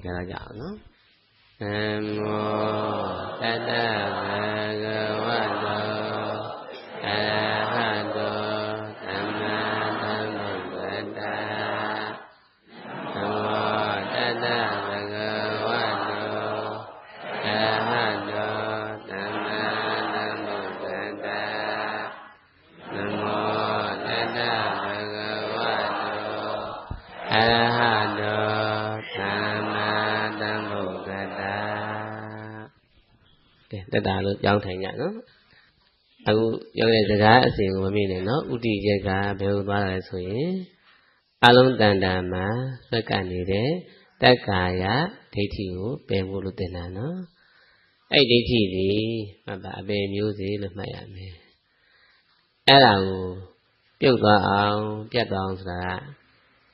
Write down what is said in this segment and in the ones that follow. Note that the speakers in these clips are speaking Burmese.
ခါကြအောင်နော်နမောတတ္တဗဂဝတောအရဟတောသမ္မာသမ္ဗုဒ္ဓတ္တနမောတတ္တဗဂဝတောအရဟတောသမ္မာသမ္ဗုဒ္ဓတ္တနမောတတ္တဗဂဝတောအရဟတောတတလို့ကြောင်းထိုင်ကြနော်အခုရောက်တဲ့စကားအစဉ်ကိုမမေ့နဲ့နော်ဥတီချက်ကဘယ်လိုသွားတာလဲဆိုရင်အလုံးတန်တာမှာစက္ကနေတဲ့တက္ကာယဒိဋ္ဌိကိုပယ်ဖို့လို့သင်တာနော်အဲ့ဒိဋ္ဌိဒီမှတ်ပါအပယ်မျိုးစေလို့မှတ်ရမယ်အဲ့ဒါကိုပြုတ်သွားအောင်ပြတ်သွားအောင်ဆိုတာ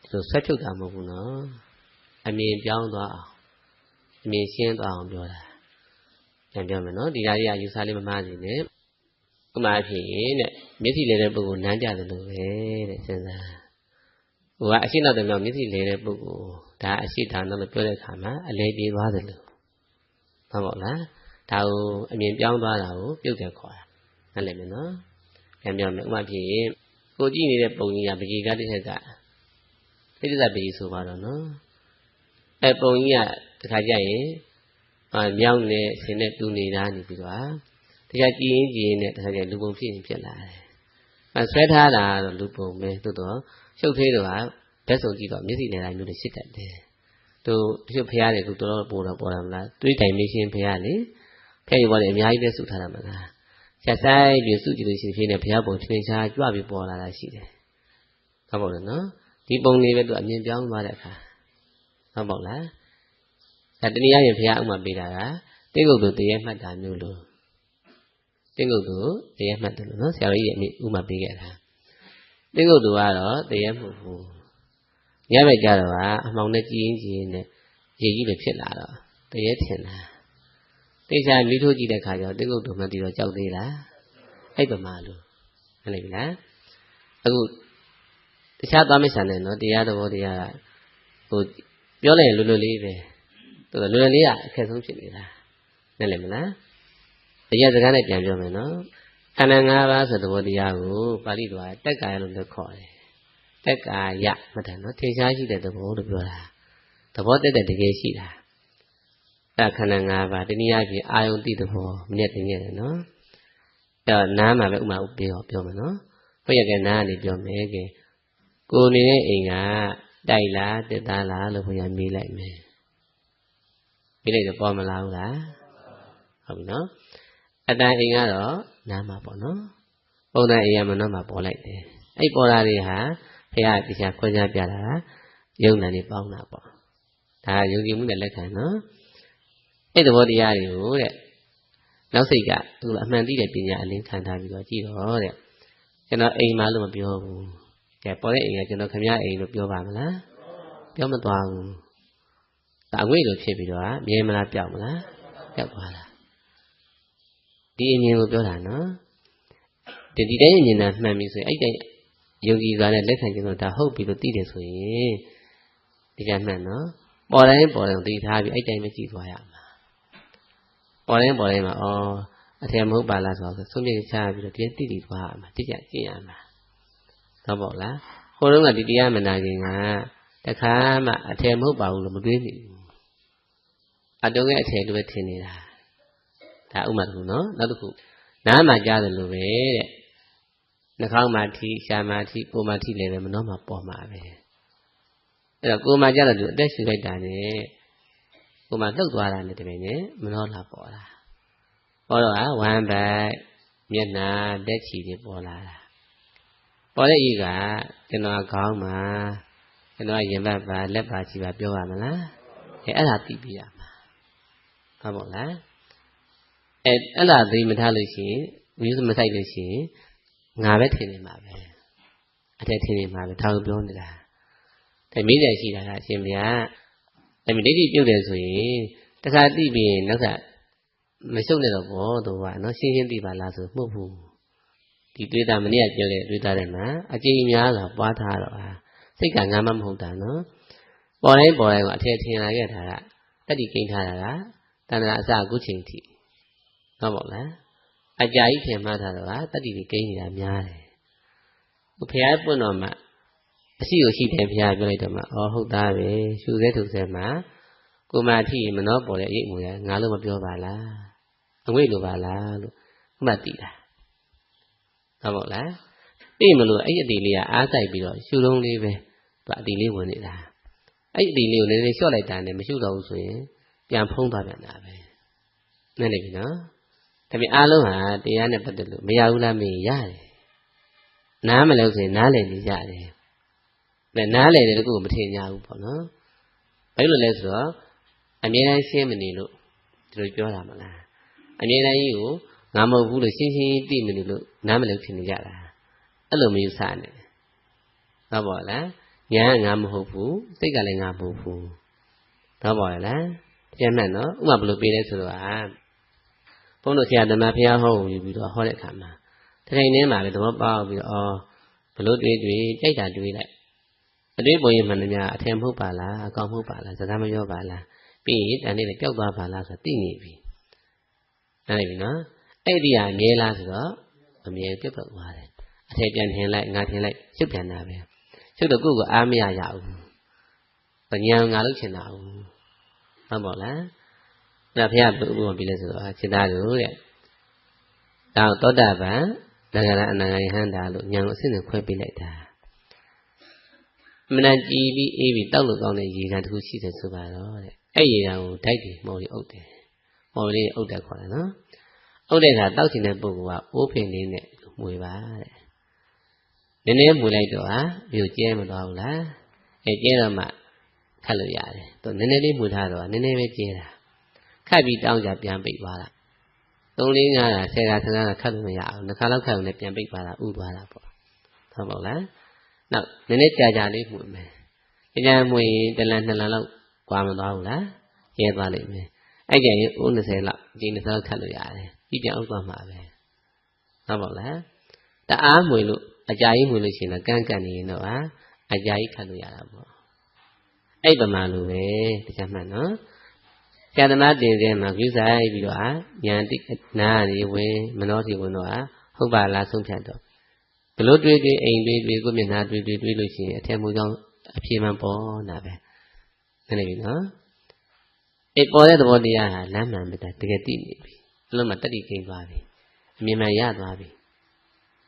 ဒီလိုဆက်ဖြုတ်တာမဟုတ်ဘူးနော်အမြင်ပြောင်းသွားအောင်အမြင်ရှင်းသွားအောင်ပြောတာပြန်ပြောမယ်နော်ဒီဓာတ်ကြီးကယူဆလေးမမှားစီနဲ့ဥမာဖြစ်ရင်တဲ့မျက်စိလဲတဲ့ပုဂ္ဂိုလ်နမ်းကြတယ်လို့ပဲတဲ့စဉ်းစားဟိုကအရှိနောက်တဲ့မြောက်မျက်စိလဲတဲ့ပုဂ္ဂိုလ်ဒါအရှိဌာနလို့ပြောတဲ့အခါမှာအလဲပြေးသွားတယ်လို့ဟုတ်ပါ့လားဒါကိုအမြင်ပြောင်းသွားတာကိုပြုတ်တယ်ခေါ်တာနားလည်မယ်နော်ပြန်ပြောမယ်ဥမာဖြစ်ရင်ကိုကြည့်နေတဲ့ပုံကြီးကပကြီးကတစ်ခက်ကဣတိစပကြီးဆိုပါတော့နော်အဲပုံကြီးကတခါကြရင်မြောင်းနဲ့ဆင်းနဲ့တူနေတာနေပြီးတော့တရားကြည်ရင်ကြည်ရင်နဲ့တခါကျလူပုံဖြစ်ရင်ဖြစ်လာတယ်ဆွဲထားတာတော့လူပုံပဲသို့တော့ရှုပ်သေးတော့ဓာတ်စုံကြည့်တော့မျက်စိနဲ့တိုင်းမျိုးတွေရှစ်တတ်တယ်သူတချို့ဖျားတယ်သူတော်တော်ပေါ်တာမလားတွေးတိုင်မရှင်းဖျားလေဖျားရပေါ်တယ်အများကြီးပဲစုထားတာမလားဆက်ဆိုင်ပြီးစုကြည့်လို့ရှိရင်ဖြစ်နေဖျားပုံချင်းချာကြွပြီးပေါ်လာတာရှိတယ်ဟုတ်ပါ့နော်ဒီပုံလေးပဲသူအမြင်ပြောင်းသွားတဲ့အခါဟုတ်ပါ့လားဒါတနည်းအားဖြင့်ဘုရားဥမာပေးတာကတိကုတ်တို့တရေမှတ်တာမျိုးလို့တိကုတ်တို့တရေမှတ်တယ်လို့နော်ဆရာကြီးရဲ့ဥမာပေးခဲ့တာတိကုတ်တို့ကတော့တရေမှုဘူးညဘက်ကြတော့ကအမှောင်နဲ့ကြည်ရင်ကြည်ရင်နဲ့ရေကြီးတွေဖြစ်လာတော့တရေထင်တာတိကျမိထိုးကြည့်တဲ့ခါကျတော့တိကုတ်တို့မှတည်တော့ကြောက်သေးလားအဲ့ပမာလို့ဟုတ်ပြီလားအခုတခြားသွားမဆန်တယ်နော်တရားတော်တရားကဟိုပြောလိုက်ရင်လွယ်လွယ်လေးပဲတော်တော်လွယ်လေးကအခက်ဆုံးဖြစ်နေတာနားလည်မလားတရားစကားနဲ့ပြန်ပြောမယ်နော်ခန္ဓာ၅ပါးဆိုတဲ့သဘောတရားကိုပါဠိတော်ကတက်ကာယလို့လည်းခေါ်တယ်တက်ကာယမှတ်တယ်နော်ထင်ရှားရှိတဲ့သဘောလို့ပြောတာသဘောတက်တဲ့တကယ်ရှိတာအဲ့ခန္ဓာ၅ပါးတနည်းအားဖြင့်အာယုန်တိသဘောမြင်တင်ခဲ့တယ်နော်အဲ့နားမှာပဲဥမာပြောမယ်နော်ဘုရားကနားကနေပြောမယ်ကဲကိုနေတဲ့အိမ်ကတိုက်လားတက်သားလားလို့ဘုရားမေးလိုက်မယ်မိလိုက်တော့ပေါ်မလာဘူးလားဟုတ်ပြီနော်အတန်အိမ်ကတော့နားမှာပေါ့နော်ပုံစံအိမ်ကမနှောမှာပေါ်လိုက်တယ်အဲ့ပေါ်လာတွေဟာဘုရားတရားခွင့်ကြားပြတာယုံနာနေပေါင်းတာပေါ့ဒါယုံကြည်မှုနဲ့လက်ခံနော်အဲ့သဘောတရားတွေကိုတဲ့နောက်စိတ်ကသူ့အမှန်သိတဲ့ပညာအလင်းခံထားပြီးတော့ကြည့်တော့တဲ့ကျွန်တော်အိမ်မှာလို့မပြောဘူးကဲပေါ်တဲ့အိမ်ကကျွန်တော်ခမရအိမ်လို့ပြောပါမလားပြောမသွားဘူးအငွေ့လိုဖြစ်ပြီးတော့မြဲမလားပြောက်မလားပြောက်သွားတာဒီအမြင်ကိုပြောတာနော်ဒီတိုင်းအမြင်နဲ့မှန်ပြီဆိုရင်အဲ့တိုင်းယုံကြည်စွာနဲ့လက်ခံခြင်းတော့ဒါဟုတ်ပြီလို့သိတယ်ဆိုရင်ဒီကမှန်နော်ပေါ်တိုင်းသိထားပြီးအဲ့တိုင်းပဲကြည့်သွားရမှာပေါ်တိုင်းမှာအထင်မဟုတ်ပါလားဆိုတော့ဆုံးဖြတ်ချပြီးတော့ဒီတိသွားရမှာတိကျကျင့်ရမှာဟုတ်ပေါ့လားဟိုတုန်းကဒီတရားမနာခင်ကတခါမှအထည်မဟုတ်ပါဘူးလို့မတွေးမိဘူးအတုံးရဲ့အထည်လိုပဲထင်နေတာဒါဥမာတစ်ခုနော်နောက်တစ်ခုနားမှာကြားတယ်လို့ပဲတဲ့နှာခေါင်းမှာထိရှာမှာထိကိုယ်မှာထိလည်းပဲမနှောမှာပေါ်မှာပဲအဲ့တော့ကိုယ်မှာကြားတယ်သူအသက်ရှူလိုက်တာနဲ့ကိုယ်မှာလှုပ်သွားတာနဲ့တပည့်နဲ့မနှောလာပေါ်လာပေါ်တော့ဝမ်းဘက်မျက်နှာလက်ချီတွေပေါ်လာတာပေါ်တဲ့ဤကကျွန်တော်ခေါင်းမှာကျွန်တော်ရင်ဘတ်ပါလက်ပါချီပါပြောရမလားအဲ့ဒါသိပြရမှာဟုတ်ပါ့လားအဲ့ဒါသိမထားလို့ရှိရင်မျိုးမဆိုင်လို့ရှိရင်ငါပဲထင်နေမှာပဲအထက်ထင်နေမှာပဲဒါကိုပြောနေတာဒါမိတယ်ရှိတာကအရှင်ဘုရားအဲ့ဒီဒိဋ္ဌိပြုတ်တယ်ဆိုရင်တခါသိပြီးနောက်ထပ်မရှုပ်နဲ့တော့ဘောသူကနော်ရှင်းရှင်းသိပါလားဆိုမှုတ်ဘူးဒီတွေးတာမနေ့ကပြောတဲ့တွေးတာတဲ့မှာအကျဉ်းများစွာပွားထားတော့စိတ်ကငါမှမဟုတ်တာနော် ပေါ်တိုင်းကအထက်ထင်လာခဲ့တာကတတိကိန်းထားတာကတဏ္ဍာအစအခုချိန်ထိဟုတ်ပါလားအကြာကြီးထင်မှတ်ထားတော့တတိကိန်းနေတာများတယ်ဘုရားပွင့်တော်မှာအရှိကိုရှိတယ်ဘုရားပြောလိုက်တော့မှဟုတ်သားပဲရှုစဲထုတ်စဲမှာကိုမအထိမနှောပေါ်တဲ့အရေးမူရငါလို့မပြောပါလားအငွေ့လိုပါလားလို့မှတ်တည်တာဟုတ်ပါလားသိမလို့အဲ့အတီလေးကအားဆိုင်ပြီးတော့ရှုလုံးလေးပဲသူအတီလေးဝင်နေတာအဲ့အတီလေးကိုနည်းနည်းလျှော့လိုက်တာနဲ့မရှုတော့ဘူးဆိုရင်ပြန်ဖုံးသွားပြန်တာပဲနားလည်ပြီနော်ဒါပေမဲ့အားလုံးဟာတရားနဲ့ပတ်သက်လို့မရဘူးလားမေးရတယ်နားမလို့ဆိုရင်နားလည်နေကြတယ်ဒါနားလည်တဲ့တကူမထင်ကြဘူးပေါ့နော်ဘာလို့လဲဆိုတော့အမြဲတမ်းရှင်းမနေလို့ဒီလိုပြောတာမလားအမြဲတမ်းကြီးကိုငါမဟုတ်ဘူးလို့ရှင်းရှင်းသိမနေလို့နားမလို့ထင်နေကြတာအဲ့လိုမျိုးစနေဟုတ်ပါလားညာငါမဟုတ်ဘူးစိတ်ကလည်းငါမဟုတ်ဘူးဟုတ်ပါလားပြန်မှန်နော်ဥပမာဘယ်လိုပေးလဲဆိုတော့ဘုန်းတော်ဆရာသမားဖះဟောယူပြီးတော့ဟောတဲ့အခါမှာထိုင်နေမှာပဲသဘောပေါက်ပြီးတော့ဘလို့တွေးကြိုက်တာတွေးလိုက်အတွေးပေါ်ရင်မှန်တယ်များအထင်မဟုတ်ပါလားအကောင်မဟုတ်ပါလားစကားမပြောပါလားပြီးရင်တန်လေးလည်းပျောက်သွားပါလားဆိုတော့သိနေပြီနားလည်ပြီနော်အဲ့ဒီဟာအမြဲလားဆိုတော့အမြဲပြုတ်သွားတယ်အထက်ပြန်ထင်လိုက်ငါထင်လိုက်ရှုပ်ပြန်တာပဲရှုပ်တော့ကိုယ့်ကိုအားမရရဘူးပညာငါလုပ်ချင်တာဘူးဟုတ်ပါလားဒါဖះဘုရားပြလဲဆိုတော့စိတ္တတို့တဲ့ဒါသောတာပန်သက္ကရာအနာဂယဟန္တာလို့ဉာဏ်ကိုအစစ်နဲ့ခွဲပေးလိုက်တာမနကြည်ပြီးအေးပြီးတောက်လို့ကောင်းတဲ့ရေကန်တစ်ခုရှိတယ်ဆိုပါတော့တဲ့အဲ့ရေကန်ကိုဓာတ်ပြီးမော်လေးအုပ်တယ်မော်လေးအုပ်တယ်ခေါ်တယ်နော်အုပ်တဲ့အခါတောက်ချင်တဲ့ပုဂ္ဂိုလ်ကအိုးဖင်လေးနဲ့မွေပါတဲ့နည်းနည်းမွေလိုက်တော့မြို့ကျဲမသွားဘူးလားကျဲတော့မှခတ်လို့ရတယ်သူနည်းနည်းလေးမွေထားတော့နည်းနည်းပဲကျဲတာခတ်ပြီးတောင်းကြပြန်ပိတ်သွားတာ3 4 5 10 15ခတ်လို့မရအောင်2ခါလောက်ခတ်လို့လည်းပြန်ပိတ်သွားတာဥသွားတာပေါ့ဟုတ်ပါလားနောက်နည်းနည်းကြာလေးမှုမယ်ကြာမှုရင်1 လ2 လလောက်ကွာမသွားဘူးလားကျဲသွားလိမ့်မယ်အဲ့ကြရင်ဦး20လောက်ဒီ20လောက်ခတ်လို့ရတယ်ပြီးပြန်ဥသွားမှာပဲဟုတ်ပါလားတအားမှုလို့အကြာကြီးမှုလို့ရှိရင်တော့ကန့်ကန့်နေရင်တော့အကြာကြီးခတ်လို့ရတာပေါ့အဲ့ပမာလိုပဲတရားမှန်နော်ဆရာသမားတင်တဲ့မှာပြုဆိုင်ပြီးတော့ညာတိနားနေဝင်မနှောစီဝင်တော့ဟုတ်ပါလားဆုံးဖြတ်တော့ဘလို့တွေးအိမ်တွေးကိုမျက်နှာတွေးလို့ရှိရင်အထက်မူကြောင့်အပြေမှန်ပေါ်တာပဲနည်းနည်းပြီနော်အဲ့ပေါ်တဲ့သဘောတရားဟာလမ်းမှန်ပဲတကယ်သိနေပြီအလုံးမှာတတိကိန်းသွားပြီအမြင်မှန်ရသွားပြီ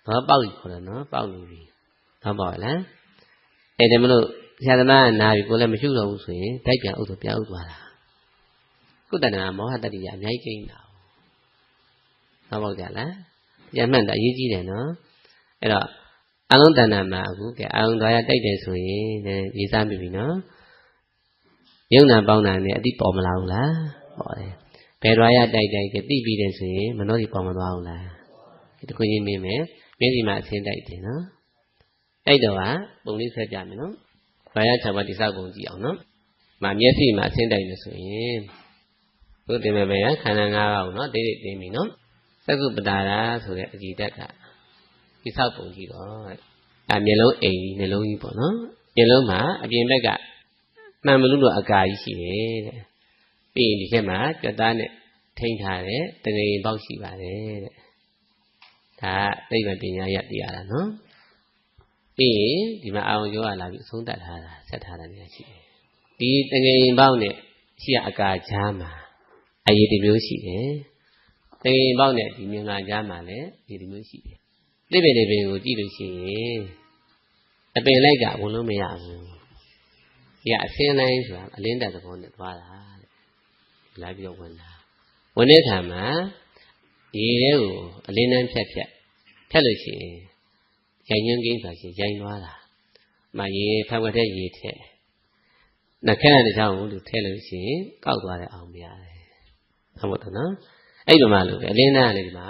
ဘာပေါက်ပြီခေါ်တယ်နော်ပေါက်နေပြီဟုတ်ပါလားအဲ့ဒါမလို့ဆရာသမားကနားပြီကိုလည်းမရှိတော့ဘူးဆိုရင်တိုက်ပြန်ဥဆိုပြန်ဥသွားတာကုတ္တနာမောဟတတိယအများကြီးကျင်းတာဟုတ်ပါကြလားရမှန်တာအရေးကြီးတယ်နော်အဲ့တော့အလုံးတဏ္ဍာမှာအခုကအာယုံသွားရတိုက်တယ်ဆိုရင်ရေးစားပြီနော်ယုံနာပေါင်းတာနဲ့အတိပေါ်မလာဘူးလားပေါ်တယ်ဘယ်သွားရတိုက်ကသိပြီးတယ်ဆိုရင်မနှောစီပေါ်မသွားဘူးလားဒီခုချင်းမေးမယ်မျက်စိမှာအဆင်းတိုက်တယ်နော်အဲ့တော့ပုံလေးဆက်ပြမယ်နော်ဘာရ6ပါးတိဆောက်ပုံကြည့်အောင်နော်မျက်စိမှာအဆင်းတိုက်လို့ဆိုရင်တို့တင်မယ်ပဲခန္ဓာ၅ပါးကိုနော်တိတိသိပြီနော်သက္ကုပတာရာဆိုတဲ့အကြည်တက်ကဒီဆောက်ပုံကြည့်တော့မျက်လုံးအိမ်ကြီးနှလုံးကြီးပေါ့နော်မျက်လုံးမှာအပြင်ဘက်ကမှန်မလို့တော့အကာကြီးရှိတယ်တဲ့ပြီးရင်ဒီချက်မှာကြွက်သားနဲ့ထိန်းထားတဲ့တကယ်ပေါက်ရှိပါတယ်တဲ့ဒါသိပ္ပံပညာရတရားလားနော်ပြီးရင်ဒီမှာအာရုံကြောလာပြီးအဆုံးသတ်ထားတာဆက်ထားတာနေရှိတယ်ဒီတကယ်ပေါက်နဲ့ရှိရအကာကြားမှာအရေးတစ်မျိုးရှိတယ်တကယ်ပေါက်နဲ့ဒီမြင်လာကြားမှာလည်းဒီတစ်မျိုးရှိတယ်သိပ္ပံတွေကိုကြည့်လို့ရှိရင်အပင်လိုက်ကဝင်လို့မရဘူးဒီကအစင်းတိုင်းဆိုတာအလင်းတက်သဘောနဲ့သွားတာတဲ့လာပြီးတော့ဝင်တာဝင်တဲ့အခါမှာရေထဲကိုအလင်းတန်းဖြတ်လို့ရှိရင်ရိုင်ညွန်းကိန်းဆိုရှင်ရိုင်သွားတာရေဖတ်ဝက်တဲ့ရေထက်နှခမ်းတဲ့ကြောင့်လူထဲလို့ရှိရင်ကောက်သွားတဲ့အောင်မရတယ်ဟုတ်ပါတော့နော်အဲ့လိုမှလို့ပဲအလင်းတန်းကလည်းဒီမှာ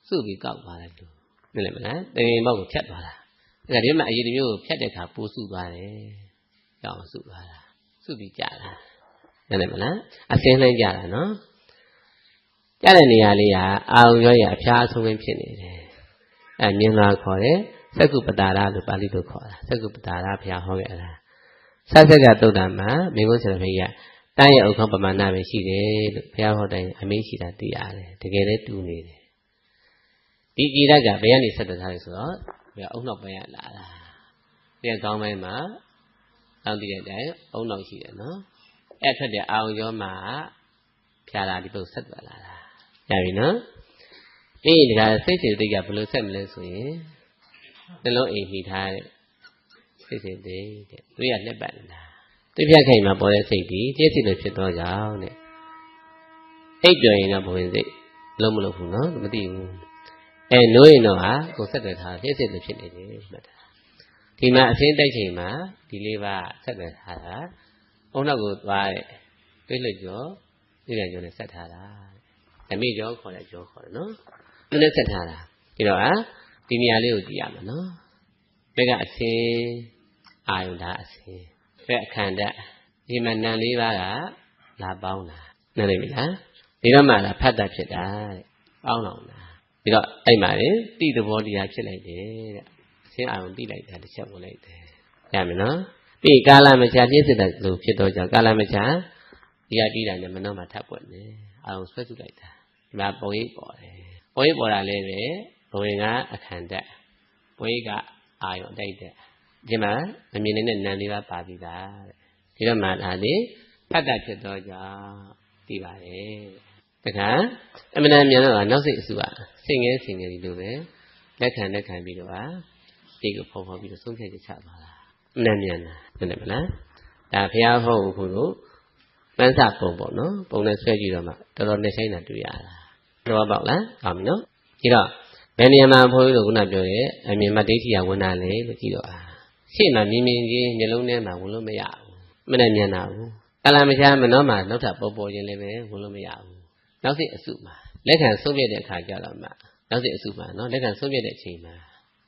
စုပြီးကောက်သွားတယ်လို့မြင်လိုက်မလားတကယ်မောက်ကိုဖြတ်သွားတာအဲ့ဒါဒီမှာအရေးတစ်မျိုးကိုဖြတ်တဲ့အခါပိုးစုသွားတယ်ကြောက်စုသွားတာစုပြီးကြတာမြင်လိုက်မလားအစင်းနှိုင်းကြတာနော်ကြတဲ့နေရာလေးကအာရုံရောရအဖျားအဆုံးဖြစ်နေတယ်မြင်လာခေါ်တယ်သက္ကုပတာရလို့ပါဠိလိုခေါ်တာသက္ကုပတာရဘုရားဟောခဲ့တာ ဆက်ဆက်ကတုတ်တာမှာမင်းကုန်းဆရာဖေးကတန်းရဲ့ဥခေါပမာဏပဲရှိတယ်လို့ဘုရားဟောတိုင်းအမေးရှိတာသိရတယ်တကယ်လည်းတူနေတယ်ဒီကြည်ရကဘယ်ကနေဆက်တက်ထားလဲဆိုတော့ဘယ်အုံနောက်ပိုင်းရလာတာဒီကောင်းပိုင်းမှာတောင်းတည်တဲ့အတိုင်းအုံနောက်ရှိတယ်နော်အဲ့ထွက်တဲ့အာရုံရောမှာဖြာလာဒီပုတ်ဆက်သွားလာတာရပြီနော်အေးဒီကစိတ်စေတိတ်ကဘယ်လိုဆက်မလဲဆိုရင်နှလုံးအိမ်မိထားတဲ့စိတ်စေတိတ်တဲ့သူရလက်ပတ်နေတာသူပြတ်ခိုင်မှာပေါ်တဲ့စိတ်ဒီကျက်စီလို့ဖြစ်တော့ကြောင်းတဲ့အိပ်ပြောရင်တော့ဘဝင်စိတ်လုံးမလို့ဘူးနော်မသိဘူးနိုးရင်တော့ဟာကိုဆက်တယ်ထားကျက်စီလို့ဖြစ်နေတယ်မှတ်တာဒီမှာအစင်းတိုက်ချိန်မှာဒီလေးပါဆက်တယ်ထားတာအုံနောက်ကိုသွားတဲ့ပြိလှကျော်ပြိလှကျော်နဲ့ဆက်ထားတာဓမိကျော်ခေါ်တဲ့ကျော်ခေါ်တယ်နော်သူနဲ့ဆက်ထားတာဒီတော့ဟာဒီနေရာလေးကိုကြည့်ရမှာနော်ဘက်ကအစင်းအာယုန်ဒါအစင်းဘက်အခန္ဓာဒီမှာနံလေးပါးကလာပေါင်းတာနားလည်ပြီလားဒီတော့မှလာဖတ်တာဖြစ်တာတဲ့ပေါင်းအောင်လားပြီးတော့အဲ့မှာလေတိသဘောတရားဖြစ်လိုက်တယ်တဲ့အစင်းအာယုန်တိလိုက်တာတစ်ချက်ဝင်လိုက်တယ်ရမယ်နော်ပြီးကာလမချာပြည့်စုံတဲ့လူဖြစ်တော့ကြောင့်ကာလမချာဒီရပြီးတာနဲ့မနှောမှာထပ်ပွက်နေအာယုန်ဆွဲစုလိုက်တာဒီမှာပုံရိပ်ပေါ်တယ်ပုံရိပ်ပေါ်တာလည်းပဲဘဝင်ကအခန္ဓာပုံရိပ်ကအာယုန်အတိုက်တဲ့ဒီမှာမမြင်နိုင်တဲ့နံလေးပါပါပြီးသားတဲ့ဒီတော့မှဒါလေဖတ်တာဖြစ်တော့ကြောင့်သိပါတယ်တခါအမှန်တမ်းမြန်တော့နောက်စိတ်အစုကစင်ငယ်ဒီလိုပဲလက်ခံပြီးတော့ဒီကိုဖော်ပြီးတော့ဆုံးဖြတ်ချက်ချသွားတာအမှန်မြန်တာသိတယ်မလားဒါဘုရားဟောဖို့လို့ပန်းစပုံပေါ့နော်ပုံနဲ့ဆွဲကြည့်တော့မှတော်တော်နဲ့ဆိုင်တာတွေ့ရတာတော့ပေါ့လားဟောပြီနော်ဒီတော့ဘယ်နေရာမှာဘုန်းကြီးတို့ခုနပြောရဲ့အမြင်မဒိဋ္ဌိယဝင်တာလေလို့ကြည့်တော့ရှေ့မှာမြင်ချင်းမျိုးလုံးထဲမှာဝင်လို့မရဘူးမနဲ့မြန်တာဘူးကာလမချာမနှောမှာနောက်ထပ်ပေါ်ချင်းလည်းပဲဝင်လို့မရဘူးနောက်စိတ်အစုမှာလက်ခံဆုံးပြတဲ့အခါကျတော့မှနောက်စိတ်အစုမှာနော်လက်ခံဆုံးပြတဲ့အချိန်မှာ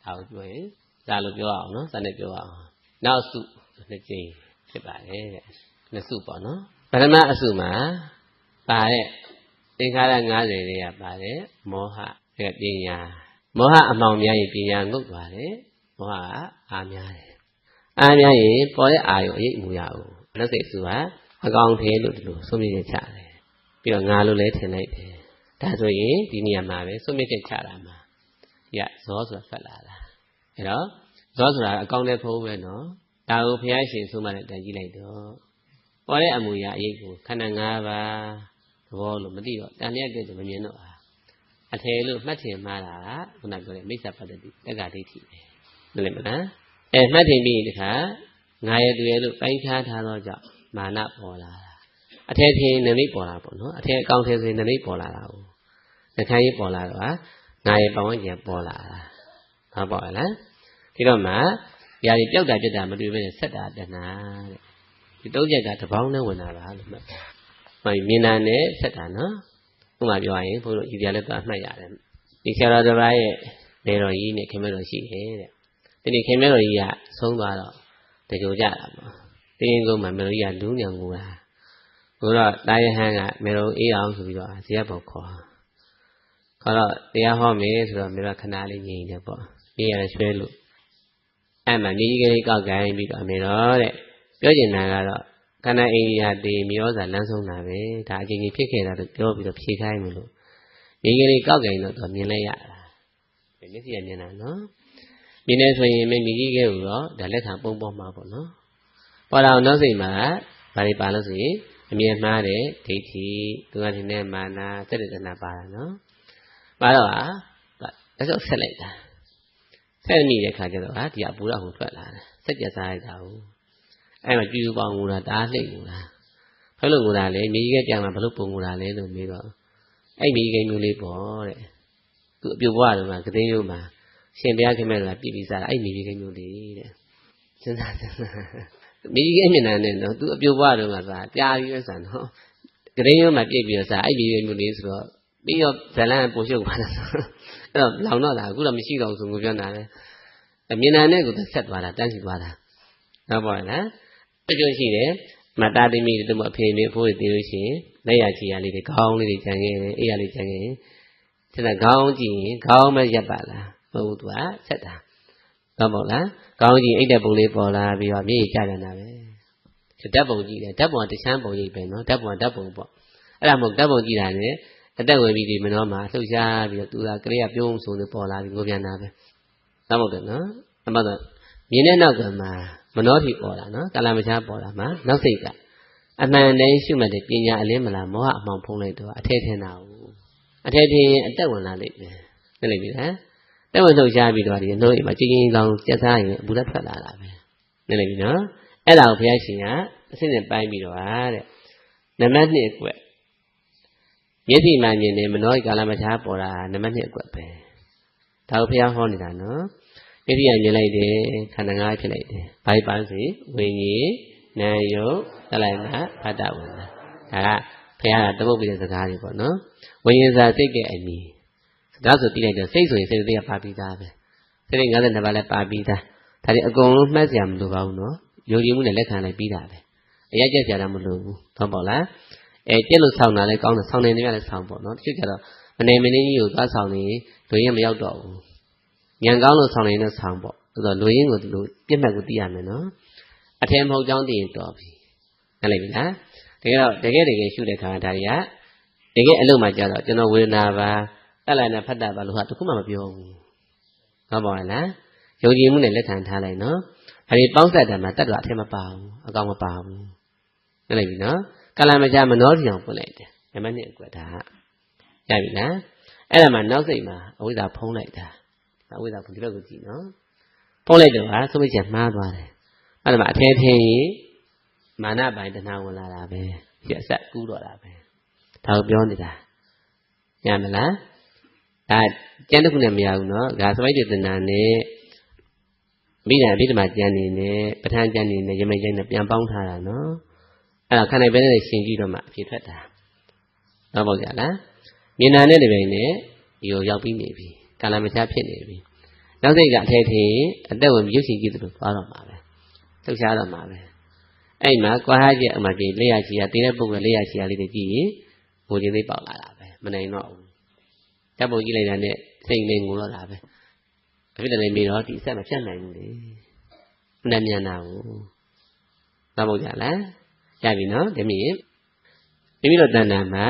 ဒါကိုပြောရင်ဒါလိုပြောအောင်နော်စနဲ့ပြောအောင်နောက်စုနှစ်ကြိမ်ဖြစ်ပါတယ်တဲ့နှစ်စုပေါ့နော်ပထမအစုမှာပါတဲ့သင်္ခါရ50တွေကပါတယ်မောဟတဲ့ပညာမောဟအမှောင်များရင်ပညာငုတ်သွားတယ်မောဟကအားများတယ်အားများရင်ပေါ်တဲ့အာယုအရေးမူရဘူးလက်စိတ်စုကအကောင်သေးလို့ဒီလိုဆုံးဖြတ်ချက်ချတယ်ပြီးတော့ငါလို့လည်းထင်လိုက်တယ်ဒါဆိုရင်ဒီနေရာမှာပဲဆုံးဖြတ်ချက်ချတာမှာဒီကဇောဆိုတာဖတ်လာတာအဲတော့ဇောဆိုတာအကောင်တဲ့ဖုံးပဲနော်ဒါကိုဘုရားရှင်ဆုံးမတဲ့တန်ကြည့်လိုက်တော့ပေါ်တဲ့အမူအရာအရေးကိုခန္ဓာ၅ပါးသဘောလို့မသိတော့တန်လျက်တဲ့မမြင်တော့အထေလို့မှတ်ထင်မှားတာခုနပြောတဲ့မိစ္ဆာပတ္တိတက္ကဒိဋ္ဌိပဲမလဲမလားမှတ်ထင်ပြီးတခါငါရဲ့သူရဲ့လို့ပိုင်းခြားထားတော့ကြောင့်မာနပေါ်လာတာအထေထင်နမိတ်ပေါ်လာပေါ့နော်အထေအကောင်ထဲဆိုရင်နမိတ်ပေါ်လာတာကိုနှခမ်းရေးပေါ်လာတော့ငါရဲ့ပဝန်းကျင်ပေါ်လာတာဟောပေါ့လားဒီတော့မှຢာဒီပြောက်တာပြတ်တာမတွေ့ဘဲနဲ့ဆက်တာတဏှာတဲ့ဒီသုံးချက်ကတပေါင်းနဲ့ဝင်လာတာလို့မှတ်မြင်တာနဲ့ဆက်တာနော်ဥပမာပြောရရင်ဘုန်းကြီးတို့ဤပြလည်းသွားမှတ်ရတယ်ဒီဆရာတော်တစ်ပါးရဲ့နေတော်ကြီးနဲ့ခင်မတော်ရှိတယ်တဲ့ဒီနေ့ခင်မတော်ကြီးကဆုံးသွားတော့တကြိုကြတာပေါ့တင်းကုန်းမှာမေတော်ကြီးကလူးညံငူတာဘုရားတာယဟန်ကမေတော်အေးအောင်ဆိုပြီးတော့ဇေယျဘောခေါ်တော့တရားဟောမယ်ဆိုတော့မေတော်ခဏလေးငြိမ်တယ်ပေါ့နေရရွှဲလို့အဲ့မှာနေကြီးကလေးကောက်ကိုင်းပြီးတော့မေတော်တဲ့ပြောချင်တာကတော့ခန္ဓာအိန္ဒိယတေမြေဩဇာလမ်းဆုံးတာပဲဒါအချင်းချင်းဖြစ်ခဲ့တာလို့ပြောပြီးတော့ဖြေခိုင်းမလို့ဒီကလေးကောက်ကြင်တော့မြင်လိုက်ရတာမျက်စိကမြင်တာနော်မြင်နေဆိုရင်မိမိကြီးကဲလို့တော့ဒါလက်ခံပုံပေါ်မှာပေါ့နော်ပေါ်လာနောက်စိတ်မှာဗာတွေပါလို့ဆိုရင်အမြင်မှားတဲ့ဒိဋ္ဌိသူကထင်တဲ့မာနစက်တနာပါတာနော်ပါတော့အဲ့ဆိုဆက်လိုက်တာဆက်မိတဲ့ခါကျတော့ဒီအပူရဟုထွက်လာတယ်စက်ကြစားလိုက်တာဟုတ်အဲ့မှာကြည့်ပေါင်းငူတာဒါလှိတ်ငူတာဘယ်လိုငူတာလဲမိကြီးကကြံမှာဘလို့ပုံငူတာလဲလို့မေးတော့အဲ့မိကြီးမျိုးလေးပေါ့တဲ့သူအပြုတ်ဘွားတော့ကတိရုံးမှာရှင်ဘုရားခင်မဲ့ကပြည့်ပြီးစားတာအဲ့မိကြီးမျိုးလေးတဲ့စဉ်းစားမိကြီးမြင်တယ်နဲ့နော်သူအပြုတ်ဘွားတော့ကစားပြားပြီးပဲစားနော်ကတိရုံးမှာပြည့်ပြီးတော့စားအဲ့မိကြီးမျိုးလေးဆိုတော့ပြီးတော့ဇလန်းပို့ရှုပ်သွားတာအဲ့တော့လောင်တော့တာအခုတော့မရှိတော့ဘူးဆိုငိုပြောတာလေမြင်တယ်နဲ့ကိုဆက်သွားတာတန်းစီသွားတာဟုတ်ပါလားအကျိုးရှိတယ်မတာတိမိတို့အဖေမေဖိုးတွေသိလို့ရှိရင်လက်ရချီရလေးတွေခေါင်းလေးတွေကြံခဲ့တယ်အေးရလေးကြံခဲ့ရင်ဒီကခေါင်းကြည့်ရင်ခေါင်းမဲ့ရပ်ပါလားမဟုတ်ဘူးသူကဆက်တာဟုတ်ပါလားခေါင်းကြည့်အိတ်တဲ့ပုံလေးပေါ်လာပြီးတော့မြေကြီးကျပြန်တာပဲ ဓာတ်ပုံကြည့်တယ်ဓာတ်ပုံကတခြားပုံရိပ်ပဲနော်ဓာတ်ပုံကဓာတ်ပုံပေါ့အဲ့ဒါမဟုတ်ဓာတ်ပုံကြည့်တာနဲ့အသက်ဝင်ပြီးဒီမနှောမှာလှုပ်ရှားပြီးတော့သူကကလေးကပြုံးဆိုနေပေါ်လာပြီးငိုပြန်တာပဲဒါမှမဟုတ်တယ်နော်အမှန်တော့မြင်တဲ့နောက်ကမှာမနှောထီပေါ်လာနော်ကာလမချားပေါ်လာမှာနောက်စိတ်ကအမှန်တည်းရှုမှတ်တဲ့ပညာအလင်းမလားမောဟအမှောင်ဖုံးလိုက်တော့အထဲထင်တာဘူးအထဲထင်အသက်ဝင်လာလိမ့်မယ်သိလိမ့်ပြီလားတက်ဝင်လှုပ်ရှားပြီးတော့ဒီနှုတ်အိမ်မှာကြီးကြီးလောင်ကျက်စားရင်အဘူလက်ထွက်လာတာပဲသိလိမ့်ပြီနော်အဲ့ဒါကိုဘုရားရှင်ကအစစ်နဲ့ပိုင်းပြီးတော့တဲ့နံပါတ်2အကွက်မျက်စိမှမြင်နေမနောကာလမချားပေါ်တာနံပါတ်2အကွက်ပဲဒါကိုဘုရားဟောနေတာနော်မျက်စိကမြင်လိုက်တယ်ခန္ဓာ၅ဖြစ်လိုက်တယ်ဘိုက်ပန်းစီဝိညာဉ်နာယုတ်သလိုက်နာဖတ်တာဝင်တာဒါကဘုရားကသမုတ်ပြီးတဲ့စကားတွေပေါ့နော်ဝိညာဉ်စာစိတ်ကအမည်စကားဆိုတိလိုက်တော့စိတ်ဆိုရင်စိတ်တွေကပါပြီးသားပဲစိတ်52ပါးလည်းပါပြီးသားဒါတွေအကုန်လုံးမှတ်စရာမလိုပါဘူးနော်ယုံကြည်မှုနဲ့လက်ခံလိုက်ပြီးတာပဲအရက်ကျက်စရာတော့မလိုဘူးဟုတ်ပါလားကျက်လို့ဆောင်းတာလည်းကောင်းတယ်ဆောင်းနေနေလည်းဆောင်းပေါ့နော်တချို့ကျတော့မနေမနေကြီးကိုသွားဆောင်းနေလူရင်းမရောက်တော့ဘူးညံကောင်းလို့ဆောင်းနေတော့ဆောင်းပေါ့ဆိုတော့လူရင်းကိုဒီလိုပြစ်မှတ်ကိုသိရမယ်နော်အထင်မဟုတ်ကြောင်းသိရင်တော်ပြီနားလည်ပြီလားတကယ်ရှုတဲ့ခါဒါတွေကတကယ်အလုံးမှကြတော့ကျွန်တော်ဝေဒနာပါတက်လိုက်နဲ့ဖတ်တာပါလို့ဟာတခုမှမပြောဘူးဟုတ်ပါလားယုံကြည်မှုနဲ့လက်ခံထားလိုက်နော်အဲဒီပေါင်းဆက်တယ်မှာတတ်တော့အထင်မပါဘူးအကောင်မပါဘူးနားလည်ပြီနော်ကာလမကြာမနှောစီအောင်ပွင့်လိုက်တယ်နံပါတ်1အကွက်ဒါရပြီလားအဲ့ဒါမှနောက်စိတ်မှာအဝိဇ္ဇာဖုံးလိုက်တာအဝိဇ္ဇာဖုံးဒီဘက်ကိုကြည့်နော်ဖုံးလိုက်တော့ဟာသုံးမိချက်မှားသွားတယ်အဲ့ဒါမှအထဲထင်းရင်မာနပိုင်တဏှာဝင်လာတာပဲပြက်ဆက်ကူးတော့တာပဲဒါကိုပြောနေတာညမလားဒါကျန်တဲ့ခုနဲ့မရဘူးနော်ဒါသမိုင်းတဏှာနဲ့မိဒံအဘိဓမ္မာကျမ်းနေနဲ့ပဋ္ဌာန်းကျမ်းနေနဲ့ယမိတ်ကျမ်းနဲ့ပြန်ပေါင်းထားတာနော်အဲ့ဒါခန္ဓာပဲနဲ့ရှင်ကြည့်တော့မှအဖြစ်ထွက်တာဟုတ်ပါကြလားမြင်နာနဲ့တပည့်နဲ့ဒီကိုရောက်ပြီးနေပြီကာလမချဖြစ်နေပြီနောက်စိတ်ကအထဲထင်းအသက်ဝင်ရုပ်ရှင်ကြည့်သလိုသွားတော့မှာပဲလှုပ်ရှားတော့မှာပဲအဲ့မှာကွာဟချက်အမှပြေလက်ရချီရတင်းတဲ့ပုဂ္ဂိုလ်လက်ရချီရလေးတွေကြည့်ရင်ငိုခြင်းလေးပေါက်လာတာပဲမနိုင်တော့ဘူးဓာတ်ပုံကြည့်လိုက်တာနဲ့စိတ်လေးငိုတော့တာပဲအဖြစ်တယ်မေးတော့ဒီအဆက်မဖြတ်နိုင်ဘူးလေမနှမြန်တာဘူးသဘောကျလားရပြီနော်ဒီမိမိတို့တဏ္ဍာမှာ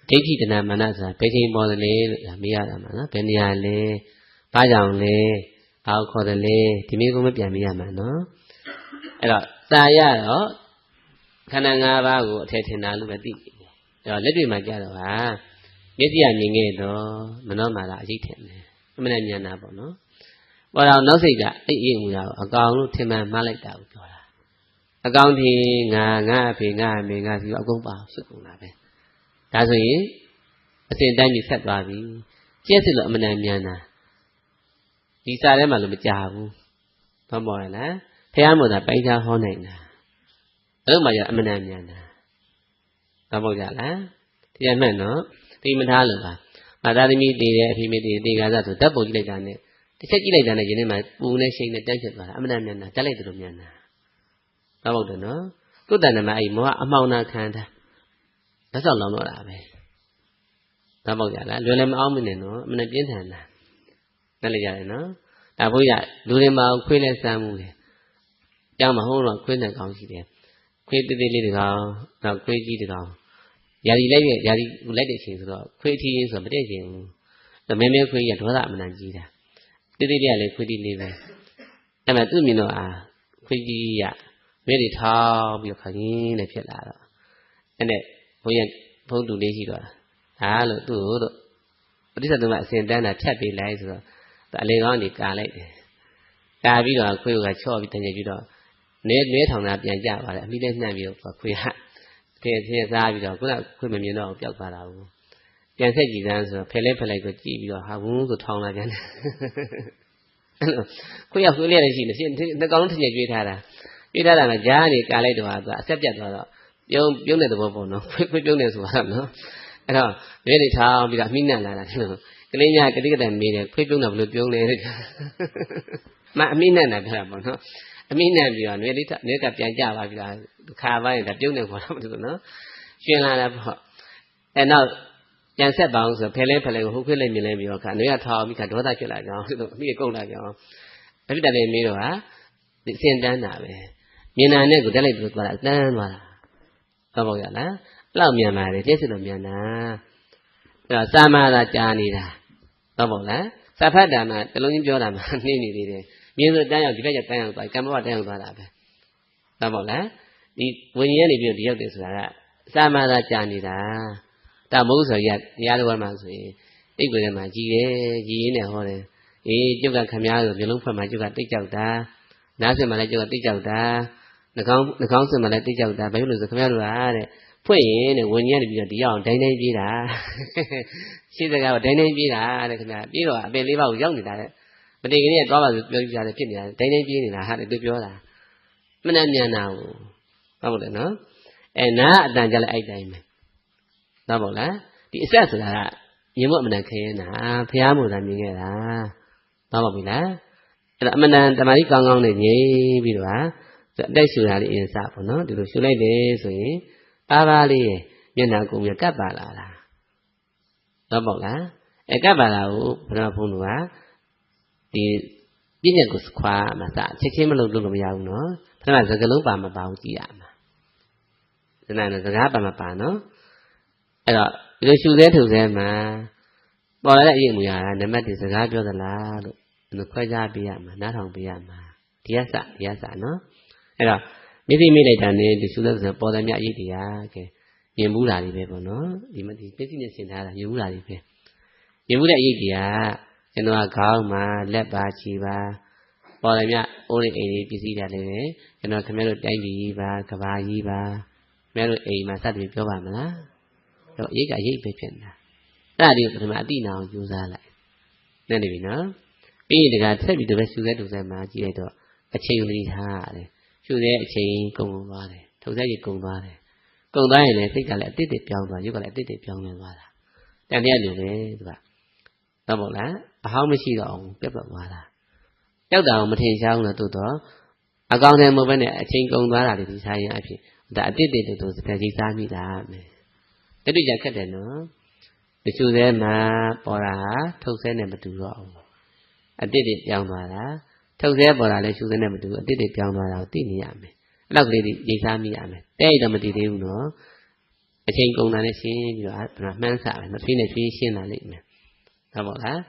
ဒိဋ္ဌိတဏ္ဍာမာနဆိုတာဘယ်ချိန်ပေါ်တယ်လဲလို့မေးရတာမှာနော်ဘယ်နေရာလဲဘာကြောင့်လဲဘာကိုခေါ်တယ်လဲဒီမိကုမပြန်မေးရမှာနော်အဲ့တော့သာရတော့ခန္ဓာ၅ပါးကိုအထက်ထင်တာလို့ပဲသိတယ်အဲ့တော့လက်တွေ့မှာကြတော့ဟာမျက်စိကမြင်ခဲ့တော့မနှောမှာလားအရေးထင်တယ်အမှန်နဲ့ဉာဏ်နာပေါ့နော်ပေါ်တော့နောက်စိတ်ကအိမ်မူတာကိုအကောင်လို့ထင်မှန်မှားလိုက်တာကိုပြောတာအကောင်ဒီငါအဖေငါအမေငါစီအကုန်ပါဖြစ်ကုန်တာပဲဒါဆိုရင်အစဉ်တိုင်းကြီးဆက်သွားပြီကျက်စစ်လို့အမှန်နဲ့ဉာဏ်နာဒီစားထဲမှာလို့မကြဘူးဘာပေါ်ရလားဖះမို့သာပိုင်းခြားဟောနိုင်တာအဲ့မှာကျအမှန်နဲ့ဉာဏ်နာဘာပေါ်ကြလားတရားမှန်နော်ဒီမထားလို့ပါမာသာသမီးတည်တယ်အဖေမေတည်တယ်ကာသဆိုဓာတ်ပုံကြည့်လိုက်တာနဲ့တစ်ချက်ကြည့်လိုက်တာနဲ့ယင်းထဲမှာပူနဲ့ရှိန်နဲ့တန်းဖြစ်သွားတာအမှန်နဲ့ဉာဏ်နာတက်လိုက်တယ်လို့ဉာဏ်နာဘာပေါ်တယ်နော်ကုတ္တဏမှာအဲ့မောအမှောင်နာခံတာလက်ဆောင်လောင်းတော့တာပဲဘာပေါ်ကြလားလွယ်လည်းမအောင်မနဲ့နော်အမှန်နဲ့ပြင်းထန်တာနားလည်ကြတယ်နော်ဒါဘုရားလူတွေမှာခွေးနဲ့စမ်းမှုတယ်ကျောင်းမှာဟိုတော့ခွေးနဲ့ကောင်းရှိတယ်ခွေးသေးသေးလေးတကောင်နောက်ခွေးကြီးတကောင်ယာဒီလိုက်တဲ့အချိန်ဆိုတော့ခွေးထီးရင်းဆိုမတည့်ချင်ဘူးမင်းမဲခွေးရဒေါသအမှန်ကြီးတာသေးသေးလေးကလည်းခွေးတီးလေးပဲအဲ့မှာသူ့မြင်တော့ခွေးကြီးရမဲတွေထောင်းပြီးတော့ခင်းနဲ့ဖြစ်လာတော့အဲ့နဲ့ဘုန်းတူလေးရှိတော့ဒါလို့သူ့တို့ပဋိစ္စသမအစဉ်တန်းတာဖြတ်ပေးလိုက်ဆိုတော့အလေကောင်းနေကာလိုက်တယ်ကာပြီးတော့ခွေးကချော့ပြီးတန်ကျပြီးတော့နဲထောင်တာပြန်ကြပါတယ်အမိလေးနှံ့ပြီးတော့ခွေးကထည့်စားပြီးတော့ခုနခွေးမမြင်တော့ပျောက်သွားတာဘူးပြန်ဆက်ကြည့်စမ်းဆိုတော့ဖယ်လိုက်ကိုကြည့်ပြီးတော့ဟာဘူးဆိုထောင်လာပြန်တယ်အဲ့လိုခွေးရခွေးလေးလည်းရှိနေနှစ်ကောင်လုံးထည့်ကျွေးထားတာကကြားနေကာလိုက်တော့ဟာသူအဆက်ပြတ်သွားတော့ပြုံးတဲ့သဘောပေါ့နော်ခွေးပြုံးနေဆိုတာနော်အဲ့တော့မဲတွေထောင်ပြီးတော့အမိနဲ့လာတာလို့ကလေးများကတိကတည်းမေးတယ်ခွေးပြုံးတာဘယ်လိုပြုံးလဲတဲ့မအမိနဲ့နာပြတာပေါ့နော်အမိနဲ့ပြီးတော့နေကပြန်ကြပါပြီလားခါပိုင်းဒါပြုံးနေခေါ်တာမဟုတ်ဘူးနော်ရှင်လာတယ်ပေါ့အဲ့နောက်ပြန်ဆက်ပါအောင်ဆိုဖယ်လဲကိုဟုတ်ခွေးလိုက်မြင်လဲပြီးတော့ခါနေကထောင်ပြီးခါဒေါသဖြစ်လာကြအောင်ဆိုတော့အမိကုတ်လာကြအောင်အဖြစ်တယ်မေးတော့ဟာဒီစင်တန်းတာပဲ မြင်တာနဲ့ကိုတက်လိုက်ပြီးသွားတာတန်းသွားတာဟုတ်ပါ့ရလားအဲ့လောက်မြန်ပါတယ်ပြည့်စုံလို့မြန်တာအဲ့တော့စာမသာကြာနေတာဟုတ်ပါ့လားစာဖတ်တာမှတလုံးချင်းပြောတာမှနှိမ့်နေသေးတယ်မြင်လို့တန်းရောက်ဒီဘက်ကတန်းရောက်သွားကံဘဝတန်းရောက်သွားတာပဲဟုတ်ပါ့လားဒီဝိညာဉ်ကနေပြီးဒီရောက်တယ်ဆိုတာကစာမသာကြာနေတာဒါမဟုတ်ဆိုရတရားတော်မှာဆိုရင်အိတ်ကိုယ်ထဲမှာကြည်တယ်ကြည်ရင်းနဲ့ဟောတယ်အေးကျုပ်ကခမည်းတော်မျိုးလုံးဖက်မှာကျုပ်ကတိတ်ကြောက်တာနားစင်မှာလည်းကျုပ်ကတိတ်ကြောက်တာနှာခေါင်းစင်မှာလည်းတိတ်ကြောက်တာဘာဖြစ်လို့ဆိုခမည်းတော်ကတဲ့ဖွင့်ရင်တဲ့ဝิญဉ်ကနေပြီးတော့ဒီရောက်ဒိုင်းပြေးတာရှင်းစကားကဒိုင်းပြေးတာတဲ့ခင်ဗျာပြေးတော့အပင်လေးပါးကိုရောက်နေတာတဲ့မတိကလေးကသွားပါဆိုပြောပြရတယ်ဖြစ်နေတာဒိုင်းပြေးနေတာဟာတဲ့သူပြောတာမနဲ့မြန်တာကိုဟုတ်တယ်နော်နားအတန်ကြလဲအဲ့တိုင်းပဲဟုတ်ပါလားဒီအဆက်ဆိုတာကမြင်ဖို့အမှန်တန်ခရင်တာဖျားမှုသာမြင်ခဲ့တာဟုတ်ပါပြီလားအဲ့တော့အမှန်တန်တမာကြီးကောင်းကောင်းနဲ့ငြိမ်ပြီးတော့အတိုက်ရှူတာလေးအရင်စပေါ့နော်ဒီလိုရှူလိုက်တယ်ဆိုရင်ပါလေးမျက်နှာကိုမြကပ်ပါလာတာဟုတ်ပါလားကပ်ပါလာကိုဘုရားဘုန်းတော်ကဒီပြည့်ညက်ကိုခွာမှာစချက်ချင်းမလုပ်လို့မရဘူးနော်ဘုရားစကလုံးပါမပါဘူးကြည့်ရမှာဒီနေ့စကားပါမပါနော်အဲ့တော့ဒီလိုရှူသေးထုတ်သေးမှာပေါ်လာတဲ့အရေးမူရတာနံပါတ်1စကားပြောသလားလို့ခွဲခြားပေးရမှာနားထောင်ပေးရမှာဒီရစနော်အဲ့တော့မျက်စိမိလိုက်တာနဲ့ဒီရှုလို့ဆိုပေါ်တယ်မြအရေးတရားကဲမြင်ဘူးတာတွေပဲပေါ့နော်ဒီမျက်စိနဲ့ရှင်းထားတာမြင်ဘူးတာတွေပဲမြင်ဘူးတဲ့အရေးတရားကျွန်တော်ကခေါင်းမှာလက်ပါခြေပါပေါ်တယ်မြအိုးလေးအိမ်လေးပစ္စည်းတွေလည်းပဲကျွန်တော်ခင်ဗျားတို့တိုင်းပြည်ပါကဘာကြီးပါခင်ဗျားတို့အိမ်မှာစသည်ပြောပါမလားတော့အရေးကအရေးပဲဖြစ်နေတာအဲ့ဒါဒီပထမအတိနာအောင်ကြိုးစားလိုက်နဲ့နေပြီနော်ပြီးရင်တကဆက်ပြီးတော့ရှုသေးတူဆက်မှာကြည့်လိုက်တော့အချိန်လေးထားရတယ်ရှုတဲ့အချိန်ကုန်သွားတယ်ထုတ်ဆက်ကြီးကုန်သွားတယ်ကုန်သွားရင်လည်းစိတ်ကလည်းအတစ်တစ်ပြောင်းသွားရုပ်ကလည်းအတစ်တစ်ပြောင်းနေသွားတာတန်တဲ့လူပဲသူကဟုတ်ပါလားအဟောင်းမရှိတော့အောင်ပြတ်ပြတ်သွားတာကြောက်တာကိုမထင်ရှားဘူးလို့တော့အကောင်းတယ်မဟုတ်ဘဲနဲ့အချိန်ကုန်သွားတာတွေဒီစားရင်အဖြစ်ဒါအတစ်တစ်တို့စတဲ့ကြီးစားမိတာမယ်တတိယခက်တယ်နော်တချို့ထဲမှာပေါ်တာဟာထုတ်ဆဲနဲ့မတူတော့ဘူးအတစ်တစ်ပြောင်းသွားတာထုတ်ဆဲပေါ်တာလည်းရှုစဲနဲ့မတူဘူးအတစ်တစ်ပြောင်းသွားတာကိုသိနေရမယ်အဲ့လောက်ကလေးရိပ်စားမိရမယ်တဲ့ရတော့မတည်သေးဘူးနော်အချိန်ကုန်တာနဲ့ရှင်းပြီးတော့မှန်းစားမယ်မဖြေးနဲ့ဖြေးရှင်းလာလိမ့်မယ်ဟုတ်ပါလား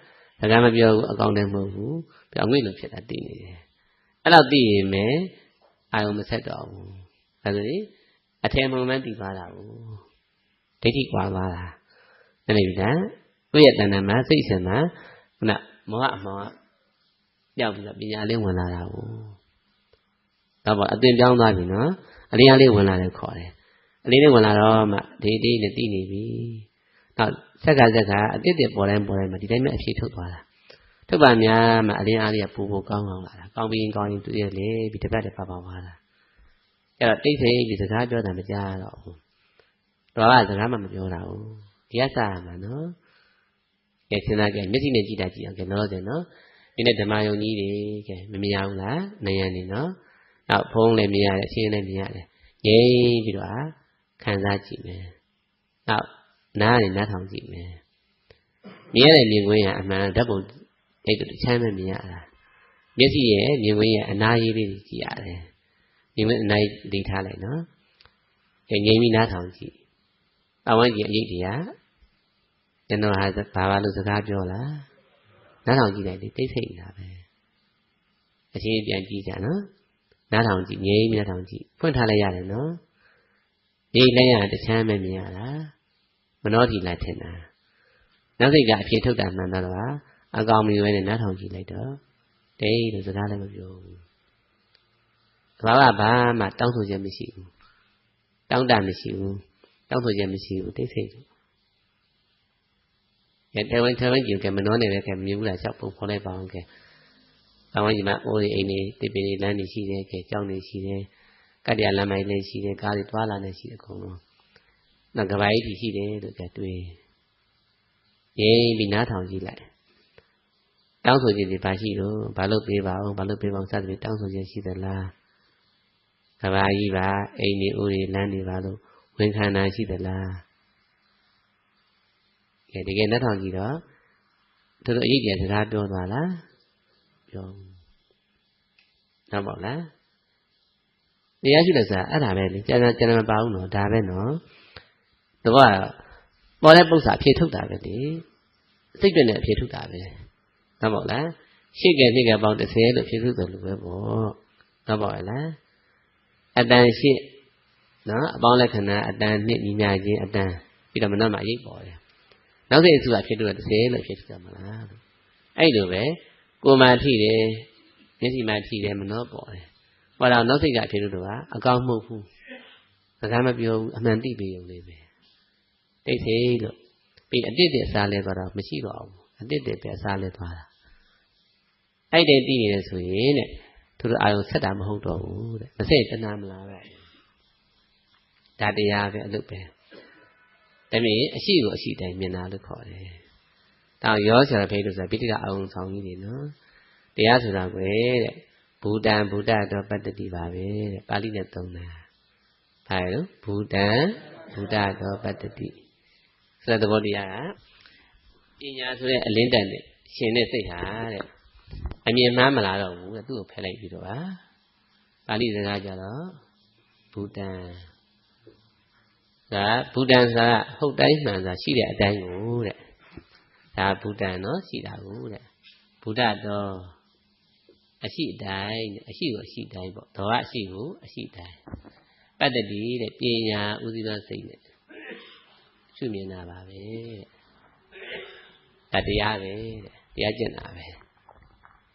ဒါကမပြောဘူးအကောင်းတယ်မဟုတ်ဘူးပြောင်းငွေ့လို့ဖြစ်တာသိနေတယ်အဲ့လောက်သိရင်မယ်အာယုံမဆက်တော့ဘူးဒါဆိုရင်အထည်မှန်မှန်တည်သွားတာကိုဒိဋ္ဌိကွာသွားတာအဲ့ဒီကကိုယ့်ရဲ့တဏ္ဍာမှာစိတ်ဆင်မှာခုနမောဟအမောဟရောက်ပြီးတော့ပညာလေးဝင်လာတာကိုတော့ပေါ့အသွင်ပြောင်းသွားပြီနော်အလင်းအားလေးဝင်လာတယ်ခေါ်တယ်အလင်းလေးဝင်လာတော့မှဒေးနဲ့တည်နေပြီနောက်ဆက်ကအတစ်တစ်ပေါ်တိုင်းမှာဒီတိုင်းပဲအဖြေထုတ်သွားတာထုတ်ပါများမှအလင်းအားလေးကပူကောင်းလာတာကောင်းပြီးသူရဲ့လေပြီးတစ်ပတ်တစ်ပတ်ပါသွားတာအဲ့တော့တိတ်ဆိတ်ပြီးစကားပြောတာမကြားတော့ဘူးတော့စကားမှမပြောတာဘူးဒီကစားရမှာနော်ကဲစဉ်းစားကြမျက်စိနဲ့ကြည့်တာကြည့်အောင်ကဲနော်စေနော်ဒီနေ့ဓမ္မယုံကြီးတွေကဲမမြင်ဘူးလားနယံနေနော်နောက်ဖုံးလည်းမြင်ရတယ်အချင်းလည်းမြင်ရတယ်ငြိမ်ပြီးတော့ခံစားကြည့်မယ်နောက်နားနဲ့နားထောင်ကြည့်မယ်မြင်ရတဲ့မြင်ကွင်းကအမှန်ဓာတ်ပုံအဲ့လိုချမ်းပဲမြင်ရတာမျက်စိရဲ့မြင်ကွင်းရဲ့အနားရေးလေးကြည့်ရတယ်မြင်ကွင်းအနားလေးထားလိုက်နော်ငြိမ်ပြီးနားထောင်ကြည့်အဝန်းကြီးအရေးတရားကျွန်တော်ဟာဘာလို့စကားပြောလားနားထောင်ကြည့်လိုက်လေတိတ်ဆိတ်နေတာပဲအချင်းပြန်ကြည့်ကြနော်နားထောင်ကြည့်ငြိမ်နားထောင်ကြည့်ဖွင့်ထားလိုက်ရတယ်နော်ငြိမ်လိုက်ရတချမ်းပဲမြင်ရတာမနှောထီလိုက်ထင်တာနောက်စိတ်ကအဖြစ်ထုတ်တာမှန်တော့အကောင်မီဝဲနဲ့နားထောင်ကြည့်လိုက်တော့တိတ်လို့စကားလည်းမပြောဘူးဘာမှတောင်းဆိုချက်မရှိဘူးတောင်းတမရှိဘူးတောင်းဆိုချက်မရှိဘူးတိတ်ဆိတ်တယ်ဝန်ကြည့်ကမနှောနေပဲကမြင်ဘူးလားချက်ပုံဖော်လိုက်ပါအောင်ကဲအဝန်းကြီးမှာအိုးတွေအိမ်တွေတိပင်တွေလမ်းတွေရှိတယ်ကဲကြောင်းတွေရှိတယ်ကတ္တရာလမ်းမိုင်းလည်းရှိတယ်ကားတွေသွားလာနေရှိတယ်အကုန်လုံးနောက်ကဘာကြီးရှိတယ်လို့ကဲတွေ့ရေးပြီးနားထောင်ကြည့်လိုက်တောင်းဆိုခြင်းတွေဘာရှိတော့ဘာလို့ပေးပါအောင်စသဖြင့်တောင်းဆိုခြင်းရှိသလားကဘာကြီးပါအိမ်တွေအိုးတွေလမ်းတွေပါလို့ဝန်ခံတာရှိသလားတကယ်နားထောင်ကြည့်တော့သူတို့အရေးကြီးစကားပြောသွားလားပြောဟုတ်ပါလား တရားရှိတဲ့ဆိုတာအဲ့ဒါပဲလေကျန်မပါဘူးနော်ဒါပဲနော်တော့ပေါ်တဲ့ပု္ပ္ပာအဖြေထုတ်တာပဲလေစိတ်ပြည့်နဲ့အဖြေထုတ်တာပဲဟုတ်ပါ့လားရှေ့ကနှစ်ကပေါင်း30လို့ဖြေထုတ်တယ်လို့ပဲပေါ့ဟုတ်ပါ့လားအတန်ရှေ့နော်အပေါင်းလက္ခဏာအတန်နှစ်ညီညာချင်းအတန်ပြီးတော့မနောမှာရိပ်ပေါ်တယ်နောက်စိတ်အစုကဖြေထုတ်တယ်30လို့ဖြေထုတ်တယ်မလားအဲ့လိုပဲကိုယ်မှထိတယ်မျက်စိမှထိတယ်မနောပေါ်တယ်ဟောတော့နောက်စိတ်ကဖြေထုတ်တော့အကောင်းမဟုတ်ဘူးစကားမပြောဘူးအမှန်သိပေုံလေးပဲတိတ်ဆိတ်လို့ပြီးအတိတ်အစားလဲသွားတော့မရှိတော့ဘူးအတိတ်ပဲအစားလဲသွားတာအဲ့ဒီတည်နေတယ်ဆိုရင်တဲ့သူတို့အာရုံဆက်တာမဟုတ်တော့ဘူးတဲ့မစိတ်တဏှာမလားပဲဒါတရားပဲအလုပ်ပဲဒါပေမဲ့အရှိကိုအရှိတိုင်းမြင်တာလို့ခေါ်တယ်တောင်ရောဆရာဖေးလို့ဆိုတာပိဋကအာရုံဆောင်ကြီးတွေနော်တရားဆိုတာကွယ်တဲ့ဘူတံဘုဒ္ဓတော်ပတ္တိပါပဲတဲ့ပါဠိနဲ့သုံးတာဘာလဲလို့ဘူတံဘုဒ္ဓတော်ပတ္တိဆိုတဲ့သဘောတရားကပညာဆိုတဲ့အလင်းတန်နဲ့ရှင်တဲ့စိတ်ဟာတဲ့အမြင်မှန်းမလာတော့ဘူးတဲ့သူ့ကိုဖယ်လိုက်ပြီးတော့ပါဠိစကားကြတော့ဘူတံဒါဘူတံဆိုတာဟုတ်တိုင်းမှန်ဆိုတာရှိတဲ့အတိုင်းကိုတဲ့ဒါဘူတံနော်ရှိတာကိုတဲ့ဘုဒ္ဓတော်အရှိတိုင်းအရှိကိုအရှိတိုင်းပေါ့တော်ကအရှိကိုအရှိတိုင်းပတ္တိတဲ့ပညာဥသိသောစိတ်နဲ့ရှုမြင်တာပါပဲတဲ့ဒါတရားပဲတဲ့တရားကျင့်တာပဲ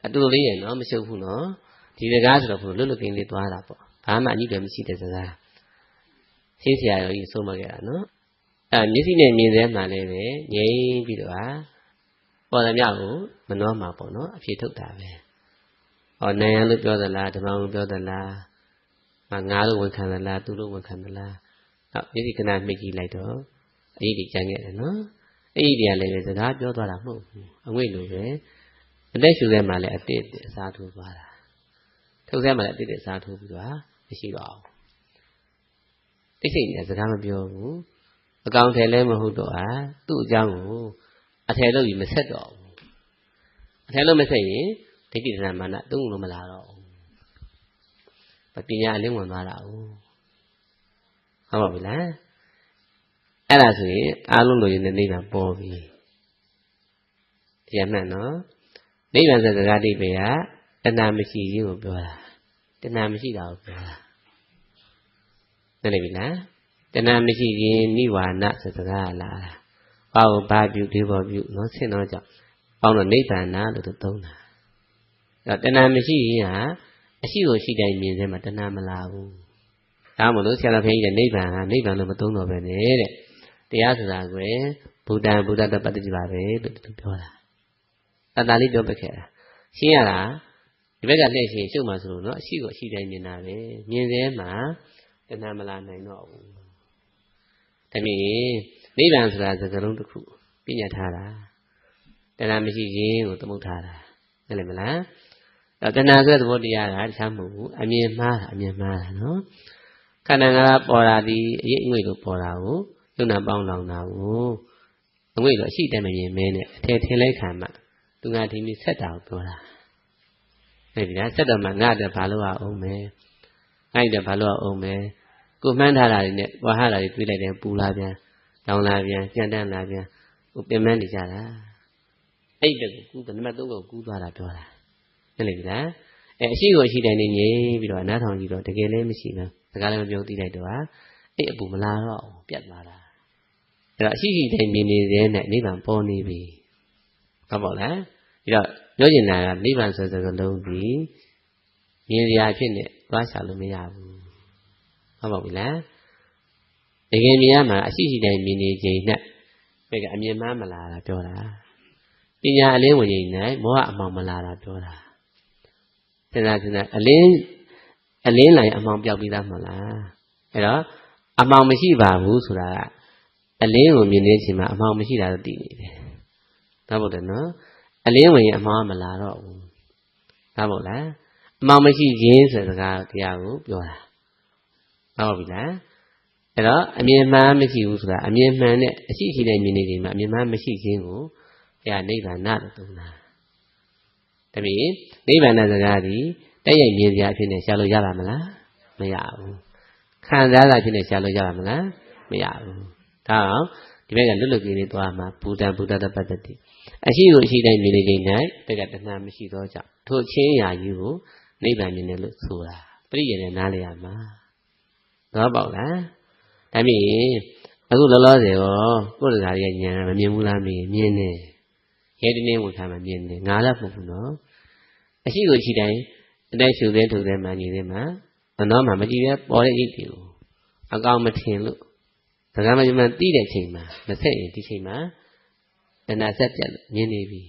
အတူလေးရဲ့နော်မရှုပ်ဘူးနော်ဒီစကားဆိုတော့ဘုလွတ်လွတ်ကင်းလေးသွားတာပေါ့ဘာမှအညစ်တယ်မရှိတဲ့စကားရှင်းဆရာတော်ကြီးဆုံးမခဲ့တာနော်မျက်စိနဲ့မြင်တဲ့မှလည်းပဲငြိမ်းပြီးတော့ပေါ်သမျှကိုမနှောမှာပေါ့နော်အဖြေထုတ်တာပဲဟောနိုင်ရလို့ပြောသလားဓမ္မလို့ပြောသလားငါလို့ဝန်ခံသလားသူလို့ဝန်ခံသလားမျက်စိကနာမိတ်ကြည့်လိုက်တော့အရေးကြီးကြံခဲ့တယ်နော်အဲ့ဒီတရားလည်းပဲစကားပြောသွားတာမဟုတ်ဘူးအငွေ့လိုပဲအသက်ရှူထဲမှာလည်းအတိတ်အစားထိုးသွားတာထုတ်ထဲမှာလည်းအတိတ်အစားထိုးပြီးတော့မရှိတော့ဘူးတိတ်ဆိတ်နေစကားမပြောဘူးအကောင်ထဲလည်းမဟုတ်တော့သူ့အကြောင်းကိုအထယ်လို့ပြီးမဆက်တော့ဘူးအထယ်လို့မဆက်ရင်ဒိဋ္ဌိသဏ္ဍာန်မာနသုံးလို့မလာတော့ဘူးပညာအလင်းဝင်သွားတာဟုတ်ပါပြီလားအဲ့ဒါဆိုရင်အားလုံးလိုရင်းနဲ့နိဗ္ဗာန်ပေါ်ပြီတရားမှန်နော်နိဗ္ဗာန်ဆိုစကားတိပဲကတဏှာမရှိခြင်းကိုပြောတာတဏှာမရှိတာကိုပြောတာသိနေပြီလားတဏှာမရှိခြင်းနိဝါဏဆိုစကားလာတာဘာကိုဘာပြုဒီဘောပြုနော်ဆင်းတော့ကြောင့်ပေါင်းတော့နိဗ္ဗာန်လို့သုံးတာအဲ့တဏှာမရှိရင်ဟာအရှိကိုရှိတိုင်းမြင်စဲမှာတဏှာမလာဘူးဒါမှမဟုတ်ဆရာတော်ဘုန်းကြီးတဲ့နိဗ္ဗာန်ဟာနိဗ္ဗာန်လို့မသုံးတော့ပဲနဲ့တဲ့တရားဆိုတာကွယ်ဘုဒ္ဓံဘုဒ္ဓတပတ္တိပါပဲလို့သူပြောတာတတလေးပြောပခဲ့တာရှင်းရတာဒီဘက်ကလှည့်ရှင်းရှုပ်မှဆိုလို့နော်အရှိကိုအရှိတိုင်းမြင်တာပဲမြင်စဲမှာတဏှာမလာနိုင်တော့ဘူးဒါပေမဲ့နိဗ္ဗာန်ဆိုတာစကားလုံးတစ်ခုပြညတ်ထားတာတဏှာမရှိခြင်းကိုသမုတ်ထားတာသိလိမ့်မလားတဏှာဆိုတဲ့သဘောတရားကတခြားမဟုတ်ဘူးအမြင်မှားတာနော်ခန္ဓာငါးပေါ်တာဒီအရေးအငွေ့လို့ပေါ်တာကိုယုံနာပေါင်းလောင်တာကိုအငွေ့လို့အရှိတည်းမမြင်မဲနဲ့အထယ်ထင်လိုက်ခံမှသူငါဒီမိဆက်တာကိုပြောတာဟုတ်ပြီလားဆက်တော့မှငါ့အတွက်ဘာလို့အောင်မဲငါ့အတွက်ဘာလို့အောင်မဲကိုမှန်းထားတာတွေနဲ့ဝါဟတာတွေတွေးလိုက်တယ်ပူလာပြန်တောင်းလာပြန်ကြံတန်းလာပြန်ဟိုပြင်ပန်းနေကြတာအဲ့ဒါကိုကူးနံပါတ်3ကိုကူးသွားတာပြောတာသိလိမ့်ပြီလားအရှိကိုအရှိတိုင်းနေငြိမ်ပြီးတော့အနားထောင်ကြည့်တော့တကယ်လည်းမရှိဘူးစကားလည်းမပြောသိလိုက်တော့အဲ့အပူမလာတော့ပြတ်သွားတာအဲ့တော့အရှိရှိတိုင်းမြင်နေတဲ့နဲ့နိဗ္ဗာန်ပေါ်နေပြီဟုတ်ပါလားပြီးတော့ပြောချင်တာကနိဗ္ဗာန်ဆိုတဲ့စကားလုံးဒီမြင်စရာဖြစ်နေသွားရှာလို့မရဘူးဟုတ်ပါပြီလားတကယ်မြင်ရမှာအရှိရှိတိုင်းမြင်နေခြင်းနဲ့ဘယ်ကအမြင်မှမလာတာပြောတာပညာအလင်းဝင်ရင်နဲ့မောဟအမှောင်မလာတာပြောတာစဉ်းစားအလင်းလိုက်အမှောင်ပြောက်ပြီးသားမလားအဲ့တော့အမှောင်မရှိပါဘူးဆိုတာကအလင်းကိုမြင်နေချိန်မှာအမှောင်မရှိတာတော့သိနေတယ်ဒါဟုတ်တယ်နော်အလင်းဝင်ရင်အမှောင်မလာတော့ဘူးဒါဟုတ်လားအမှောင်မရှိခြင်းဆိုတဲ့စကားတရားကိုပြောတာဟုတ်ပြီလားအဲ့တော့အမြင်မှန်မရှိဘူးဆိုတာအမြင်မှန်နဲ့အရှိရှိတဲ့မြင်နေချိန်မှာအမြင်မှန်မရှိခြင်းကိုတရားနိဗ္ဗာန်လို့သုံးတာဒါပေမဲ့နိဗ္ဗာန်စကားဒီတည့်ရိုက်မြင်စရာအဖြစ်နဲ့ရှာလို့ရပါမလားမ မရဘူးခံစားတာဖြစ်နေရှာလို့ရပါမလားမရဘူးဒါအောင်ဒီဘက်ကလွတ်လွတ်ကလေးသွားမှာဘူတံဗုဒ္ဓတပတ္တိအရှိကိုအရှိတိုင်းမြင်နေခြင်း၌တက္ကတဏမရှိသောကြောင့်ထို့ချင်းရာကြီးကိုနိဗ္ဗာန်မြင်တယ်လို့ဆိုတာပရိယေနဲ့နားလည်ရမှာတော့ပေါ့လားဒါမြင်အခုလောလောဆယ်ရောကိုယ်တရားရဲ့ဉာဏ်မမြင်ဘူးလားမြင်တယ်ရဲတင်းတင်းဝင်ခါမှမြင်တယ်ငါလည်းမဟုတ်ဘူးနော်အရှိကိုအရှိတိုင်းအတိုင်းရှုသေးထုတ်သေးမှညီသေးမှအနောမှမကြည့်ပဲပေါ်တဲ့ဣတိကိုအကောင်မထင်လို့ဒကာမကြီးမှသိတဲ့ချိန်မှာမဆက်ရင်ဒီချိန်မှာတဏှာဆက်ပြတ်မြင်နေပြီ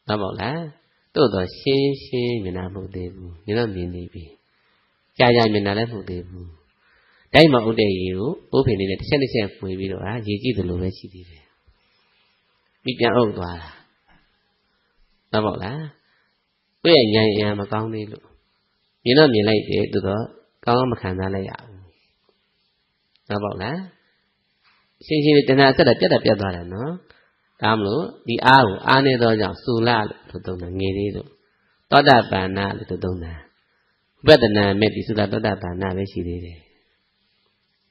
ဟုတ်ပါလားတို့တော့ရှင်းရှင်းမြင်တာမဟုတ်သေးဘူးမြင်တော့မြင်နေပြီကြာကြာမြင်တာလည်းမဟုတ်သေးဘူးတိုင်းမှာဥဒ္ဒေရေကိုဥဖိနေနဲ့တစ်ချက်တစ်ချက်ဖွေပြီးတော့ရေကြည့်သလိုပဲရှိသေးတယ်မိပြန်အုပ်သွားတာဟုတ်ပါလားသူ့ရဲ့ဉာဏ်အင်မကောင်းသေးလို့မြင်တော့မြင်လိုက်တယ်သူတော့ကောင်းကောင်းမခံစားလိုက်ရဘူးဟုတ်ပါလားရှင်းရှင်းတဏှာဆက်တာပြတ်သွားတယ်နော်ဒါမလို့ဒီအားကိုအားနေတော့ကြောင့်စူလလို့သုံးတာငယ်သေးလို့သောတာပန်နာလို့သုံးတာဝိပဿနာမဲ့ဒီစူလသောတာပန်နာပဲရှိသေးတယ်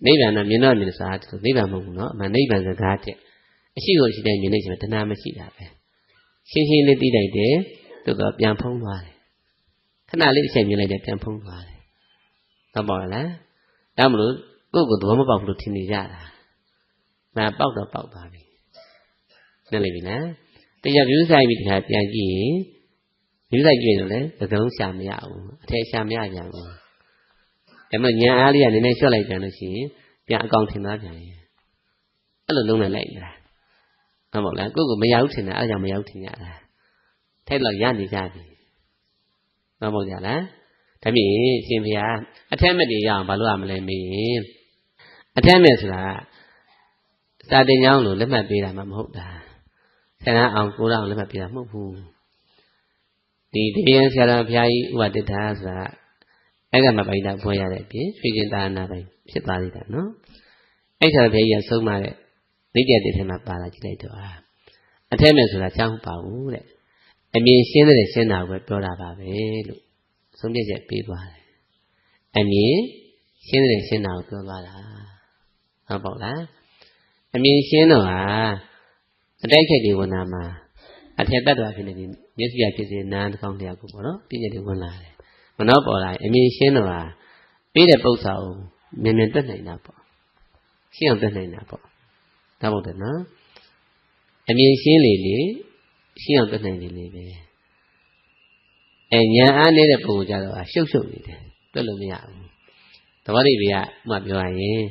နိဗ္ဗာန်တော့မြင်တော့မြင်စားတယ်နိဗ္ဗာန်မဟုတ်ဘူးနော်အမှန်နိဗ္ဗာန်စကားတဲ့အရှိကိုရှိတိုင်းမြင်နေချင်တဏှာမရှိတာပဲရှင်းရှင်းလေးသိလိုက်တယ်သူတော့ပြန်ဖုံးသွားတယ်ခဏလေးအချိန်မြင်လိုက်တယ်ပြန်ဖုံးသွားတယ်ဟုတ်ပါလားဒါမလို့ကိုယ့်ကိုယ်သဘောမပေါက်ဘူးလို့ထင်နေကြတာငါပေါက်တော့ပေါက်သွားပြီနားလည်ပြီလားတရားပြုဆိုင်ပြီးတခါပြန်ကြည့်ရင်ပြုဆိုင်ကြည့်ရင်လည်းသကလုံးရှာမရဘူးအထက်ရှာမရပြန်ဘူးဒါမှညာအားလေးကနည်းနည်းလျှော့လိုက်ပြန်လို့ရှိရင်ပြန်အကောင်ထင်သွားပြန်ရင်အဲ့လိုလုံးနဲ့လိုက်နေတာဟုတ်ပါလားကိုယ့်ကိုမရဘူးထင်တာအဲ့ကြောင့်မရဘူးထင်ကြတာထိုက်တော့ရနေကြပြီဟုတ်ပါကြလားဒါမြင်ရှင်ဘုရားအထက်မဲ့တွေရအောင်ဘာလို့ရမလဲမေးအထက်မဲ့ဆိုတာစာတင်ကြောင်းလို့လက်မှတ်ပေးတာမှမဟုတ်တာဆန္ဒအောင်ကိုရအောင်လက်မှတ်ပေးတာမဟုတ်ဘူးဒီတရားဆရာတော်ဘုရားကြီးဥပဒိဋ္ဌာဆိုတာအဲ့ကမှပိုင်တာဘွဲရတဲ့အပြင်ရွှေကျင်သာနာပိုင်ဖြစ်သွားသေးတာနော်အဲ့ဆရာတော်ဘုရားကြီးကဆုံးမတဲ့နိတ္တတိထဲမှာပါလာကြည့်လိုက်တော့အထက်မဲ့ဆိုတာကြောင်းပါဘူးတဲ့အမြင်ရှင်းတဲ့ရှင်းတာကိုပြောတာပါပဲလို့ဆုံးဖြတ်ချက်ပေးသွားတယ်အမြင်ရှင်းတဲ့ရှင်းတာကိုပြောသွားတာဟုတ်ပါ့လားအမြင်ရှင်းတော့အတိုက်ခိုက်တွေဝင်လာမှာအထက်တတ်တော်ဖြစ်နေပြီမျက်စိရဖြစ်စေနားတစ်ခေါင်းတရားကိုပေါ့နော်ပြည့်ညက်တွေဝင်လာတယ်မနှောပေါ်လာရင်အမြင်ရှင်းတော့ပြီးတဲ့ပု္ပ္ပာကိုမြန်မြန်တက်နိုင်တာပေါ့ရှင်းအောင်တက်နိုင်တာပေါ့ဒါဟုတ်တယ်နော်အမြင်ရှင်းလေရှင်းအောင်တက်နိုင်လေပဲဉာဏ်အားနေတဲ့ပုံကြတော့ရှုပ်နေတယ်တွက်လို့မရဘူးသဘောတည်းတွေကမှပြောရရင်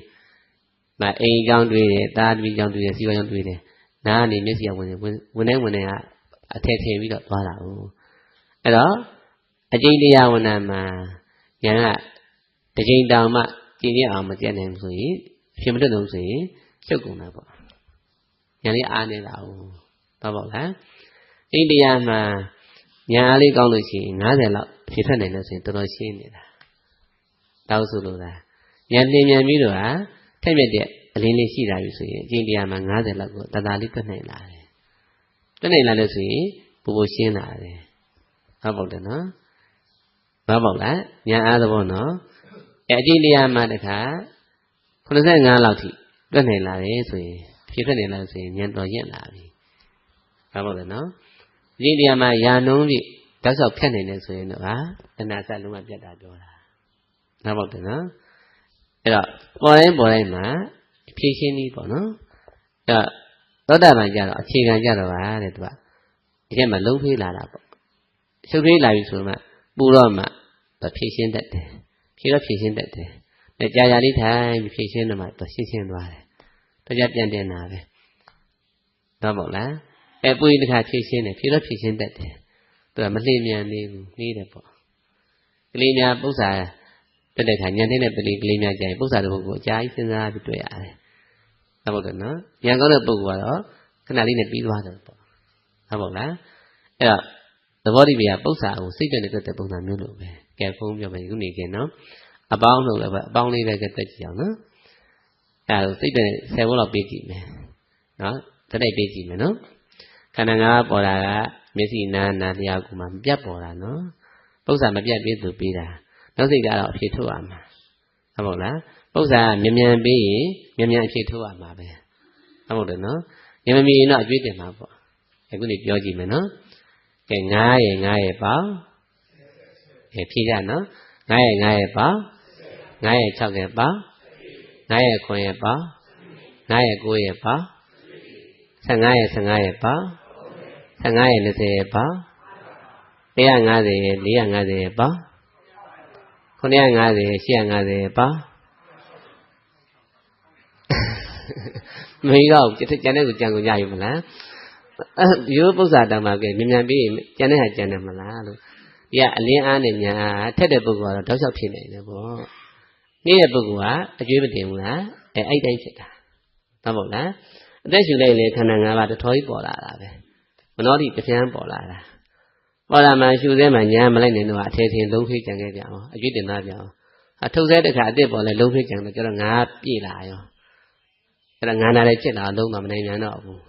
မအိမ်ကြောင်းတွေးတယ်တာသမီးကြောင်းတွေးတယ်စီဝါကြောင်းတွေးတယ်နားကနေမျက်စိကဝင်နေကအထက်ထင်ပြီးတော့သွားတာဟုတ်အဲ့တော့အကျဉ်းတရားဝဏ္ဏမှာဉာဏ်ကတစ်ချိန်တောင်မှကြည်ရအောင်မကျက်နိုင်ဘူးဆိုရင်ဖြစ်မတတ်လို့ဆိုရင်ရှုပ်ကုန်တာပေါ့ဉာဏ်လေးအားနေတာဟုတ်ပေါ့လားအင်းတရားမှာဉာဏ်အားလေးကောင်းလို့ရှိရင်90လောက်ဖြစ်ထွက်နိုင်လို့ဆိုရင်တော်တော်ရှင်းနေတာတောက်ဆိုလို့လားဉာဏ်လင်းမြန်ပြီးတော့ထက်မြက်တဲ့အလင်းလေးရှိတာပြီဆိုရင်အကျင့်တရားမှာ90လောက်ကိုတသာလေးတွက်နိုင်လာတယ်တွက်နိုင်လာလို့ဆိုရင်ပူပူရှင်းလာတယ်ဟုတ်ပေါ့တယ်နော်ဟုတ်ပေါ့လားဉာဏ်အားသဘောနော်အကျင့်တရားမှာတခါ85လောက်ထိတွက်နိုင်လာတယ်ဆိုရင်ဖြစ်ထွက်နိုင်လာဆိုရင်ဉာဏ်တော်ရင့်လာပြီဟုတ်ပေါ့တယ်နော်အကျင့်တရားမှာယာနှုံးပြီးဓာတ်ဆောက်ဖြတ်နိုင်တယ်ဆိုရင်တော့တဏှာစလုံးဝပြတ်တာပြောတာဟုတ်ပေါ့တယ်နော်အဲ့တော့ပေါ်တိုင်းမှာဖြည့်ရှင်းပြီးပေါ့နော်အဲ့တော့သောတာပန်ကြတော့အခြေခံကြတော့တဲ့သူကဒီထဲမှာလုံးဖေးလာတာပေါ့ရှုပ်ဖေးလာပြီဆိုမှပူတော့မှဖြည့်ရှင်းတတ်တယ်ဖြည့်တော့ဖြည့်ရှင်းတတ်တယ်နဲ့ကြာကြာလေးထိုင်ဖြည့်ရှင်းတော့မှရှင်းသွားတယ်တော့ကြပြန်တင်တာပဲတော့ပေါ့လားပူရင်တစ်ခါဖြည့်ရှင်းတယ်ဖြည့်တော့ဖြည့်ရှင်းတတ်တယ်သူကမလှည့်မြန်နေဘူးနေတယ်ပေါ့ကလေးများပု္ပ္ပာတက်တဲ့ခါညံတဲ့ပလီကလေးများကြရင်ပု္ပ္ပာတစ်ပုဒ်ကိုအကြာကြီးစဉ်းစားပြီးတွေ့ရတယ်ဟုတ်ပါ့နော်ဉာဏ်ကောင်းတဲ့ပုဂ္ဂိုလ်ကတော့ခဏလေးနဲ့ပြီးသွားတယ်ပေါ့ဟုတ်ပါ့လားအဲ့တော့သဘောတည်းပြပု္ပ္ပာကိုစိတ်ပြနေတဲ့ပုံစံမျိုးလိုပဲကဲဖုန်းပြောမယ်ခုနေခင်နော်အပေါင်းလို့လည်းပဲအပေါင်းလေးပဲကတက်ကြည့်အောင်နော်အဲ့ဒါစိတ်ပြ10ဘုတ်လောက်ပေးကြည့်မယ်နော်တက်တိုက်ပေးကြည့်မယ်နော်ခန္ဓာငါးပေါ်တာကမျက်စိနားနာတရားကိုမှမပြတ်ပေါ်တာနော်ပု္ပ္ပာမပြတ်ပြီးသူပေးတာ နောက်စိတ်ကတော့အဖြေထုတ်ရမှာဟုတ်ပါလားပု္ပ္ပာမြန်မြန်ပြီးရင်မြန်မြန်အဖြေထုတ်ရမှာပဲဟုတ်တယ်နော်ဉာဏ်မမီရင်တော့အကျွေးတင်မှာပေါ့အခုနေပြောကြည့်မယ်နော်ကဲ9ရဲ့ပေါ့ကဲဖြေကြနော်9ရဲ့ပေါ့9ရဲ့6ရဲ့ပေါ့9ရဲ့9ရဲ့ပေါ့9ရဲ့9ရဲ့ပေါ့15ရဲ့15ရဲ့ပေါ့15ရဲ့20ရဲ့ပေါ့150ရဲ့450ရဲ့ပေါ့950ရဲ့850ရဲ့ပေါ့မင်းတော့ကျန်တဲ့ကိုကြံကုန်ကြရမလားရိုးပု္ပ္ပာတောင်မှာကဲမြန်ပြီးကျန်တဲ့ဟာကျန်တယ်မလားလို့ဒီကအလင်းအားနဲ့ညာထက်တဲ့ပုဂ္ဂိုလ်ကတော့တောက်လျှောက်ဖြစ်နေတယ်ပေါ့နေတဲ့ပုဂ္ဂိုလ်ကအကျွေးမတင်ဘူးလားအဲ့တိုင်းဖြစ်တာဟုတ်ပါ့လားအသက်ရှူလိုက်လေခန္ဓာ၅ပါးတထောကြီးပေါ်လာတာပဲမနောတိတပြန်းပေါ်လာတာပေါ်လာမှရှူသေးမှညာမလိုက်နိုင်တော့အထဲထင်လုံးဖေးကြံခဲ့ကြအောင်အကျွေးတင်သားပြအောင်အထုတ်သေးတဲ့ခါအစ်စ်ပေါ်လဲလုံးဖေးကြံတော့ကျတော့ငါပြည့်လာရောအဲ့ဒါငါနာလည်းဖြစ်လာလုံးတော့မနိုင်ပြန်တော့ဘူး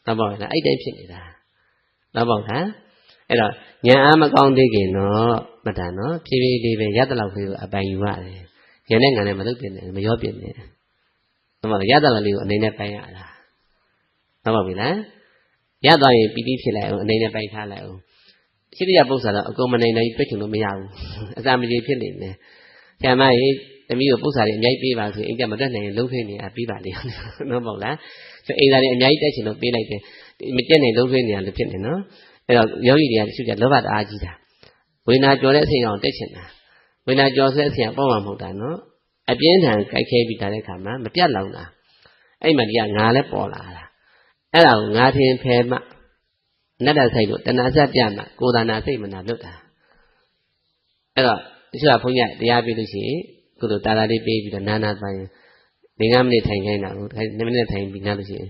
တော့ပေါ့လားအဲ့တိုင်းဖြစ်နေတာတော့ပေါ့လားအဲ့တော့ညာအားမကောင်းသေးခင်တော့မတန်နော်ဖြည်းဖြည်းလေးပဲရတဲ့လောက်လေးကိုအပိုင်ယူရတယ်ညာနဲ့ငါနဲ့မလုပ်ပြနေမရောပြနေတော့ပေါ့ရတဲ့လောက်လေးကိုအနေနဲ့ပိုင်ရတာတော့ပေါ့ပြီလားရသွားရင်ပီတိဖြစ်လိုက်အောင်အနေနဲ့ပိုင်ထားလိုက်အောင်ရှိရပု္ပ္ပာတော့အကုန်မနိုင်နိုင်ပြည့်ချင်လို့မရဘူးအစာမကြေဖြစ်နေတယ်ဆရာမကြီးသမီးကိုပု္ပ္ပာတွေအများကြီးပေးပါဆိုရင်အိမ်ကမတက်နိုင်ရင်လုံးဖိနေအပြီးပါလေနော်ပေါ့လားဆိုအိမ်သားတွေအများကြီးတက်ချင်လို့ပေးလိုက်တယ်မတက်နိုင်လုံးဖိနေရလို့ဖြစ်နေနော်အဲ့တော့ယောဂီတွေကတချို့ကလောဘတအားကြီးတာဝိညာဉ်ကြော်တဲ့အချိန်အောင်တက်ချင်တာဝိညာဉ်ကြော်တဲ့အချိန်ကပေါ့မှမဟုတ်တာနော်အပြင်းထန်ကြိုက်ခဲပြီးတဲ့ခါမှာမပြတ်လောင်တာအဲ့မှဒီကငါလည်းပေါ်လာတာအဲ့ဒါကိုငါထင်ဖယ်မှနတ္တဆိုင်လို့တဏှာစပြမှကိုယ်တဏှာစိတ်မနာလွတ်တာအဲ့တော့တချို့ကဘုန်းကြီးတရားပြီးလို့ရှိရင်ကုသိုလ်တာတာလေးပေးပြီးတော့နာနာသွားရင်5 မိနစ်ထိုင်ခိုင်းတာကို2 မိနစ်ထိုင်ပြီးနားလို့ရှိရင်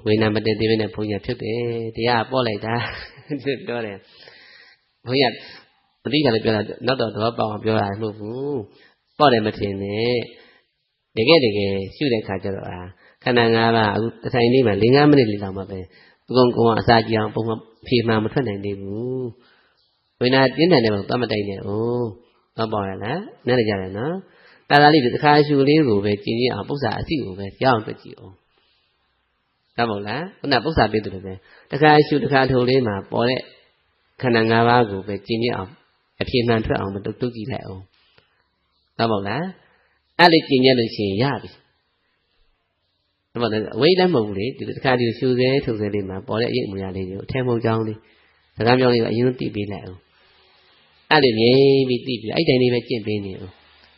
ဝိညာဉ်မတည်သေးဘဲနဲ့ဘုန်းကြီးဖြစ်တယ်တရားပေါ်လိုက်တာပြောတယ်ဘုန်းကြီးမတိကလည်းပြောတာနောက်တော့တော့ပေါအောင်ပြောတာမဟုတ်ဘူးပေါ့တယ်မထင်နဲ့တကယ်ရှုတဲ့ခါကျတော့ခန္ဓာ၅ပါးအခုတစ်ထိုင်လေးမှာ5 မိနစ်လေးလောက်မှပဲအကုန်အစာကြည့်အောင်ပုံမှန်ဖြေမှမထွက်နိုင်သေးဘူးဝိညာဉ်တင်းတယ်လည်းတော့မတိုက်နဲ့ဟုတ်တော့ပေါ့ရလားနားလည်ကြတယ်နော်တာတာလေးတစ်ခါရှုလေးကိုပဲကြည်ကြည်အောင်ပု္ပ္ပာအစီကိုပဲရအောင်တွေ့ကြည့်အောင်ဟုတ်ပါလားခုနပု္ပ္ပာပြည့်တယ်ပဲတစ်ခါရှုတစ်ခါထိုးလေးမှာပေါ်တဲ့ခန္ဓာ၅ပါးကိုပဲကြည်ကြည်အောင်အဖြေမှန်ထွက်အောင်မတုတ်ကြည့်လိုက်အောင်ဟုတ်ပါလားအဲ့လေကြည်ညက်လို့ရှိရင်ရပြီဟုတ်ပါလားအဝိလည်းမဟုတ်ဘူးလေဒီတစ်ခါဒီရှုသေးထုတ်သေးလေးမှာပေါ်တဲ့အရေးအမူအရာလေးကိုအထဲမဟုတ်ကြောင်းလေးစကားပြောင်းလေးကိုအရင်သိပေးလိုက်အောင်အဲ့လေငြိမ်းပြီးသိပြီးအဲ့တိုင်းလေးပဲကျင့်ပေးနေအောင်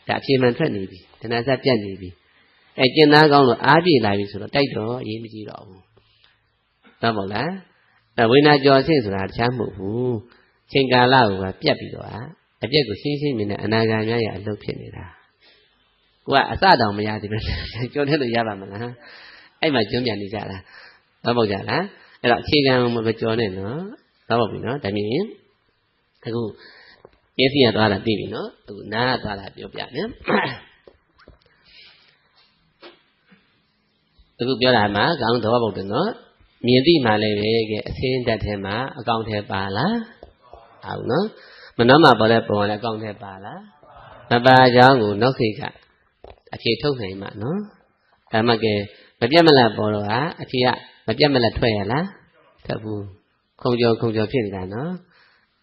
ဒါအဖြေမှန်ထွက်နေပြီတဏှာစပြတ်နေပြီအဲ့ကျင့်သားကောင်းလို့အားပြည့်လာပြီဆိုတော့တိုက်တော့အရေးမကြီးတော့ဘူးဟုတ်ပါလားအဲ့ဝိညာဉ်ကြော်ဆင့်ဆိုတာတခြားမဟုတ်ဘူးချိန်ကာလကိုပြတ်ပြီးတော့အပြက်ကိုရှင်းရှင်းမြင်တဲ့အနာဂါများရအလုပ်ဖြစ်နေတာကိုကအစတောင်မရသေးဘူးကြော်ထက်လို့ရပါမလားအဲ့မှာကျွမ်းပြန်နေကြတာဟုတ်ပါကြလားအဲ့တော့အခြေခံမကြော်နဲ့နော်ဟုတ်ပါပြီနော်ဒါမြင်အခုမျက်စိကသွားတာသိပြီနော်အခုနားကသွားတာပြောပြမယ်အခုပြောတာမှာကောင်းတော့ပုတ်တယ်နော်မြင်သိမှလည်းပဲကအစင်းတက်ထဲမှာအကောင်ထဲပါလားဟုတ်နော်မနှောမှာပေါ်တဲ့ပုံကလည်းအကောင်ထဲပါလားမပါကြောင်းကိုနောက်ခေတ်ကအဖြေထုတ်နိုင်မှာနော်ဒါမှကဲမပြတ်မလတ်ပေါ်တော့အဖြေကမပြတ်မလတ်ထွက်ရလားထွက်ဘူးခုံကြောဖြစ်နေတာနော်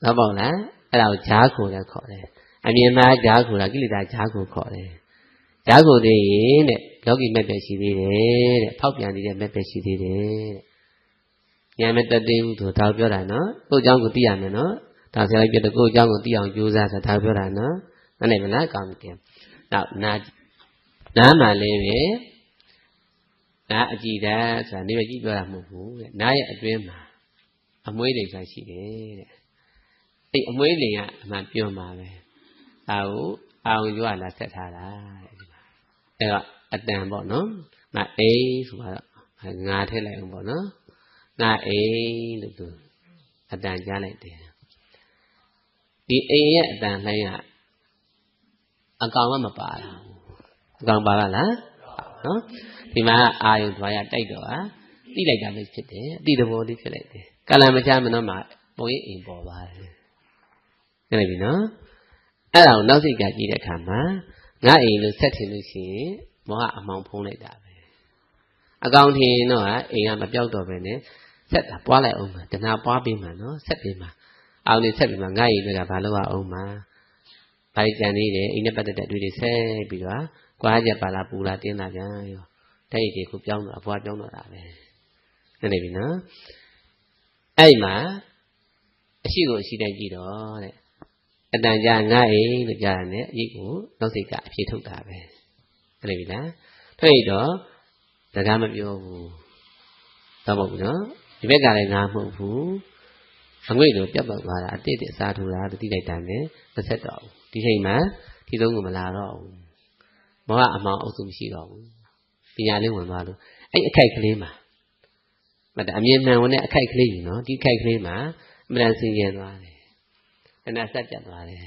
ဟုတ်ပါ့လားအဲ့ဒါကိုဈာကိုလည်းခေါ်တယ်အမြင်မှာဈာကိုလားကိလေသာဈာကိုခေါ်တယ်ဈာကိုသေးရင်တဲ့လောကီမဲ့ပဲရှိသေးတယ်တဲ့ဖောက်ပြန်နေတဲ့မဲ့ပဲရှိသေးတယ်တဲ့ဉာဏ်မဲ့တတ်သေးဘူးဆိုဒါပြောတာနော်ကိုယ့်အကြောင်းကိုသိရမယ်နော်ဒါဆရာကြီးပြောတယ်ကိုယ့်အကြောင်းကိုသိအောင်ကြိုးစားဆိုတာဒါပြောတာနော်နားလည်မလားကောင်းပြီနောက်နားမှလည်းပဲနားအကြည့်တတ်ဆိုတာနေမကြည့်ပြောတာမဟုတ်ဘူးတဲ့နားရဲ့အတွင်းမှာအမွှေးလိမ်ဆိုတာရှိတယ်တဲ့အဲ့အမွှေးလိမ်ကအမှန်ပြောမှာပဲဒါကိုအောင်ရွာလာဆက်ထားတာတဲ့ဒီမှာအဲ့တော့အတန်ပေါ့နော်ငါအိဆိုတော့ငါထည့်လိုက်အောင်ပေါ့နော်ငါအိလို့သူအတန်ကြားလိုက်တယ်ဒီအိရဲ့အတန်လှိုင်းကအကောင်ကမပါလားအကောင်ပါလားနော်ဒီမှာအာယုဒွာရတိုက်တော့တိလိုက်တာပဲဖြစ်တယ်အတိတဘောလေးဖြစ်လိုက်တယ်ကလံမချမနှောမှာပုံရိပ်အိမ်ပေါ်ပါတယ်ဟုတ်ပြီနော် အဲ့ဒါကိုနောက်စိတ်ကကြည့်တဲ့အခါမှာငါအိမ်လို့ဆက်ထင်လို့ရှိရင်မောဟအမှောင်ဖုံးလိုက်တာပဲအကောင်ထင်တော့အိမ်ကမပြောက်တော့ပဲနဲ့ဆက်တာပွားလိုက်အောင်မှာတဏှာပွားပြီးမှနော်ဆက်ပြီးမှအောင်နေဆက်ပြီးမှငါအိမ်တွေကဘာလို့အောင်မှာဘာကြံနေတယ်အိမ်နဲ့ပတ်သက်တဲ့အတွေ့တွေဆက်ပြီးတော့ကွာကြပါလားပူလားတင်းလာပြန်ရောတဲ့အိမ်တွေကိုပြောင်းတော့အဖွားပြောင်းတော့တာပဲနေပြီနော်အဲ့မှာအရှိကိုအရှိတိုင်းကြည့်တော့တဲ့အတန်ကြာငါအိမ်လို့ကြားရတယ်အရေးကိုနောက်စိတ်ကအဖြေထုတ်တာပဲနေပြီလားတွေ့တော့စကားမပြောဘူးတော့မဟုတ်ဘူးနော်ဒီဘက်ကလည်းငါမဟုတ်ဘူးအငွေ့လိုပြတ်ပေါက်သွားတာအတိတ်အစားထူတာတတိလိုက်တာနဲ့မဆက်တော့ဘူးဒီချိန်မှာဒီသုံးကိုမလာတော့ဘူးမောဟအမှောင်အုပ်စုမရှိတော့ဘူးပညာလေးဝင်သွားလို့အဲ့အခိုက်ကလေးမှာမတအမြင်မှန်ဝင်တဲ့အခိုက်ကလေးကြီးနော်ဒီအခိုက်ကလေးမှာအမှန်တန်စင်ကြယ်သွားတယ်အနာဆက်ပြတ်သွားတယ်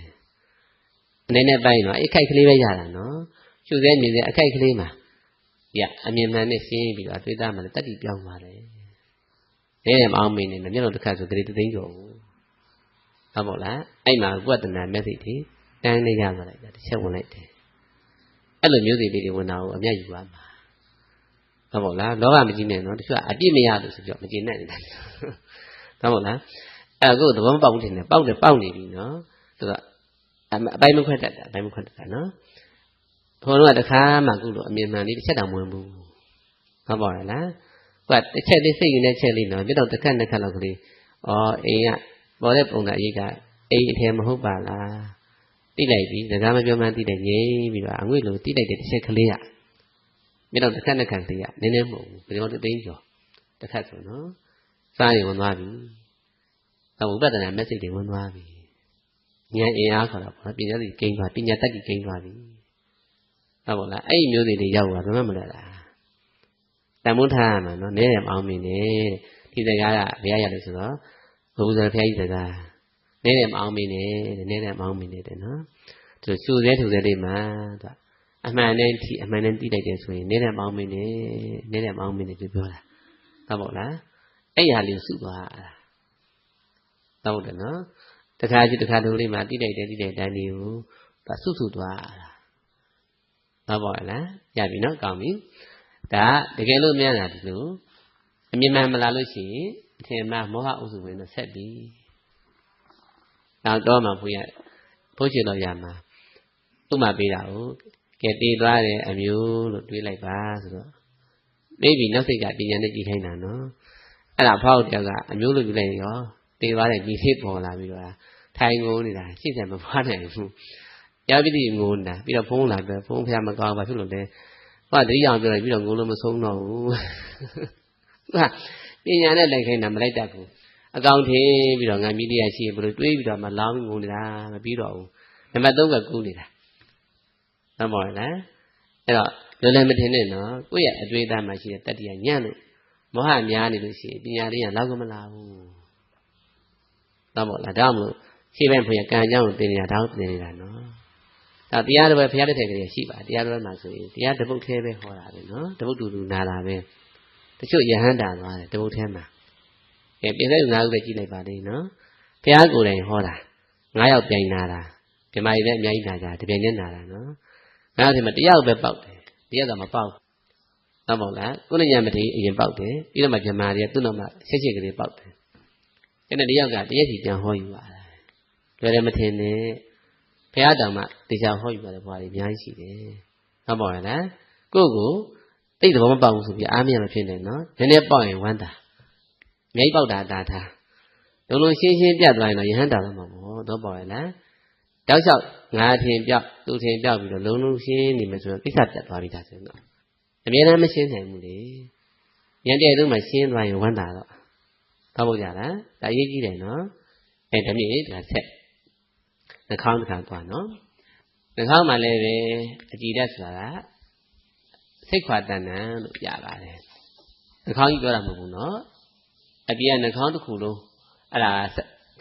အနေနဲ့ပိုင်းတော့အဲ့အခိုက်ကလေးပဲရတာနော်ရှုစဲမြင်စဲအခိုက်ကလေးမှာအမြင်မှန်နဲ့ရှင်းပြီးတော့အတွေ့အကြုံမှလည်းတတ်တည်ပြောင်းသွားတယ်မအောင်မင်းနဲ့မျက်လုံးတစ်ခါဆိုဂရေသိန်းကျော်ဘူးဟုတ်မို့လားအဲ့မှာဝတ္တနာမျက်စိတွေတန်းနေရသွားလိုက်တာတစ်ချက်ဝင်လိုက်တယ်အဲ့လိုမျိုးစိလေးတွေဝင်တာကိုအမြတ်ယူပါမှာဟုတ်မို့လားလောကမကြည့်နဲ့နော်တချို့ကအပြစ်မရလို့ဆိုပြီးတော့မကြည့်နဲ့နေတာဟုတ်မို့လားအဲ့ကိုသဘောမပေါက်ဘူးထင်တယ်ပေါက်တယ်ပေါက်နေပြီနော်ဆိုတော့အပိုင်းမခွက်တတ်တာအပိုင်းမခွက်တတ်တာနော်ဘုံတော့တခါမှကုလို့အမြင်မှန်လေးတစ်ချက်တောင်မဝင်ဘူးဟုတ်ပါရဲ့လားကတစ်ချက်လေးစိတ်ယူတဲ့ချက်လေးနော်ပြတော့တစ်ခက်နှစ်ခက်လောက်ကလေးအိမ်ကပေါ်တဲ့ပုံစံအရေးကအိမ်အထည်မဟုတ်ပါလားတိလိုက်ပြီစကားမပြောမှတိလိုက်ငြိမ်းပြီးတော့အငွေ့လိုတိလိုက်တဲ့တစ်ချက်ကလေးကပြတော့တစ်ခက်နှစ်ခက်လေးကနည်းနည်းမဟုတ်ဘူးဘယ်လိုသိန်းကျော်တစ်ခက်ဆိုနော်စားရင်ဝင်သွားပြီတော့ဥပဒနာ message တွေဝင်သွားပြီဉာဏ်အင်အားခေါ်တာပေါ့ပညာသိကိန်းသွားပညာတတ်တိကိန်းသွားပြီဟုတ်ပါလားအဲ့ဒီမျိုးတွေရောက်သွားဘယ်မှမလဲလားတန်မိုးထားရမှာနော်နဲတယ်မအောင်မင်းနဲ့ဒီစကားကဘယ်ရရလဲဆိုတော့ဘုရားဖျားကြီးစကားနဲတယ်မအောင်မင်းနဲ့နဲတယ်မအောင်မင်းနဲ့တဲ့နော်သူရှုစဲထူစဲလေးမှာသူအမှန်နဲ့ထိအမှန်နဲ့သိလိုက်တယ်ဆိုရင်နဲတယ်မအောင်မင်းနဲ့နဲတယ်မအောင်မင်းနဲ့ပြောတာဟုတ်ပါလားအဲ့ဟာလေးစုသွားတာဟုတ်တယ်နော်တခါကြည့်တခါတူလေးမှာသိလိုက်တယ်သိတဲ့တိုင်းလေးကိုသူစုသွားတာဟုတ်ပါလားရပြီနော်ကောင်းပြီဒါတကယ်လို့များတာဒီလိုအမြင်မှန်မလာလို့ရှိရင်အထင်မှာမောဟအုပ်စုဝင်တော့ဆက်ပြီနောက်တော့မှဘုရားဖိုးချေတော်ရမှာဥမာပေးတာကိုကဲတည်သွားတယ်အမျိုးလို့တွေးလိုက်ပါဆိုတော့သိပြီနောက်စိတ်ကပညာနဲ့ကြည့်ခိုင်းတာနော်အဲ့ဒါဖောက်တယောက်ကအမျိုးလို့ယူလိုက်ရောတည်သွားတယ်ညီစိတ်ပေါ်လာပြီးတော့ထိုင်ငိုနေတာရှေ့ဆက်မဖွားနိုင်ဘူးရောက်ပြီးငိုနေတာပြီးတော့ဖုံးလာပဲဖုံးဖျားမကောင်းဘာဖြစ်လို့လဲဟောတတိယအောင်ပြောလိုက်ပြီးတော့ငိုလို့မဆုံးတော့ဘူးဟာပညာနဲ့လိုက်ခိုင်းတာမလိုက်တတ်ဘူးအကောင်ထင်းပြီးတော့ငါမိတရားရှိဘယ်လိုတွေးပြီးတော့မှလောင်းငိုနေတာမပြီးတော့ဘူးနံပါတ်3ကကူးနေတာဟုတ်ပါလားအဲ့တော့လွယ်လွယ်မထင်နဲ့နော်ကိုယ့်ရဲ့အတွေ့အကြုံမှာရှိတဲ့တတ္တိယညံ့လို့မောဟများနေလို့ရှိရင်ပညာလေးကလောက်ကမလာဘူးဟုတ်ပါလားဒါမှမဟုတ်ရှင်းပိုင်းဘုရားကံအကြောင်းကိုသင်နေတာတောင်းသင်နေတာနော်ဒါတရားတော်ပဲဘုရားတစ်ထည်ကလေးရှိပါတရားတော်မှာဆိုရင်တရားတပုတ်သေးပဲဟောတာပဲနော်တပုတ်တူတူနာတာပဲတချို့ယဟန်တာသွားတယ်တပုတ်သေးမှာပြင်တဲ့ငါးခုပဲကြည့်လိုက်ပါလိမ့်နော်ဘုရားကိုယ်တိုင်ဟောတာ9ယောက်ပြိုင်နာတာဒီမှာလည်းအများကြီးနာကြတပြိုင်နဲ့နာတာနော်ငါးယောက်ထဲမှာ1ယောက်ပဲပေါက်တယ်1ယောက်ကမပေါက်ဟုတ်ပါလားကိုယ်ဉာဏ်မထေအရင်ပေါက်တယ်ပြီးတော့မှဗြဟ္မာတွေကသူ့နောက်မှာရှက်ရှက်ကလေးပေါက်တယ်အဲ့ဒါ1ယောက်ကတရက်စီပြန်ဟောယူပါလားလွယ်တယ်မထင်နဲ့ဘုရားတောင်မှတရားဟောယူပါတယ်ဘွားတွေအများကြီးရှိတယ်ဟုတ်ပါရဲ့လားကိုယ့်ကိုသိတဲ့ဘောမပေါက်ဘူးဆိုပြီးအားမရမဖြစ်နေနော်နည်းနည်းပေါက်ရင်ဝမ်းသာအများကြီးပေါက်တာဒါထားလုံးလုံးရှင်းရှင်းပြတ်သွားရင်တော့ယဟန်တာတော့မှာပေါ့တော့ပါရဲ့လားတောက်လျှောက်ငါထင်ပြောက်သူထင်ပြောက်ပြီးတော့လုံးလုံးရှင်းနေမှဆိုတော့ကိစ္စပြတ်သွားပြီဒါဆိုတော့အများနဲ့မရှင်းနိုင်ဘူးလေညတဲ့သူမှရှင်းသွားရင်ဝမ်းသာတော့ဟုတ်ပါကြလားဒါရေးကြည့်တယ်နော်အဲ့ဒါမျိုးဒါဆက်နှာခေါင်းတစ်ခါသွားနော်နှာခေါင်းမှာလည်းပဲအကြည်ဓာတ်ဆိုတာကစိတ်ခွာတဏ္ဍန်လို့ပြပါတယ်နှာခေါင်းကြီးပြောတာမဟုတ်ဘူးနော်အပြင်ကနှာခေါင်းတစ်ခုလုံးအဲ့ဒါ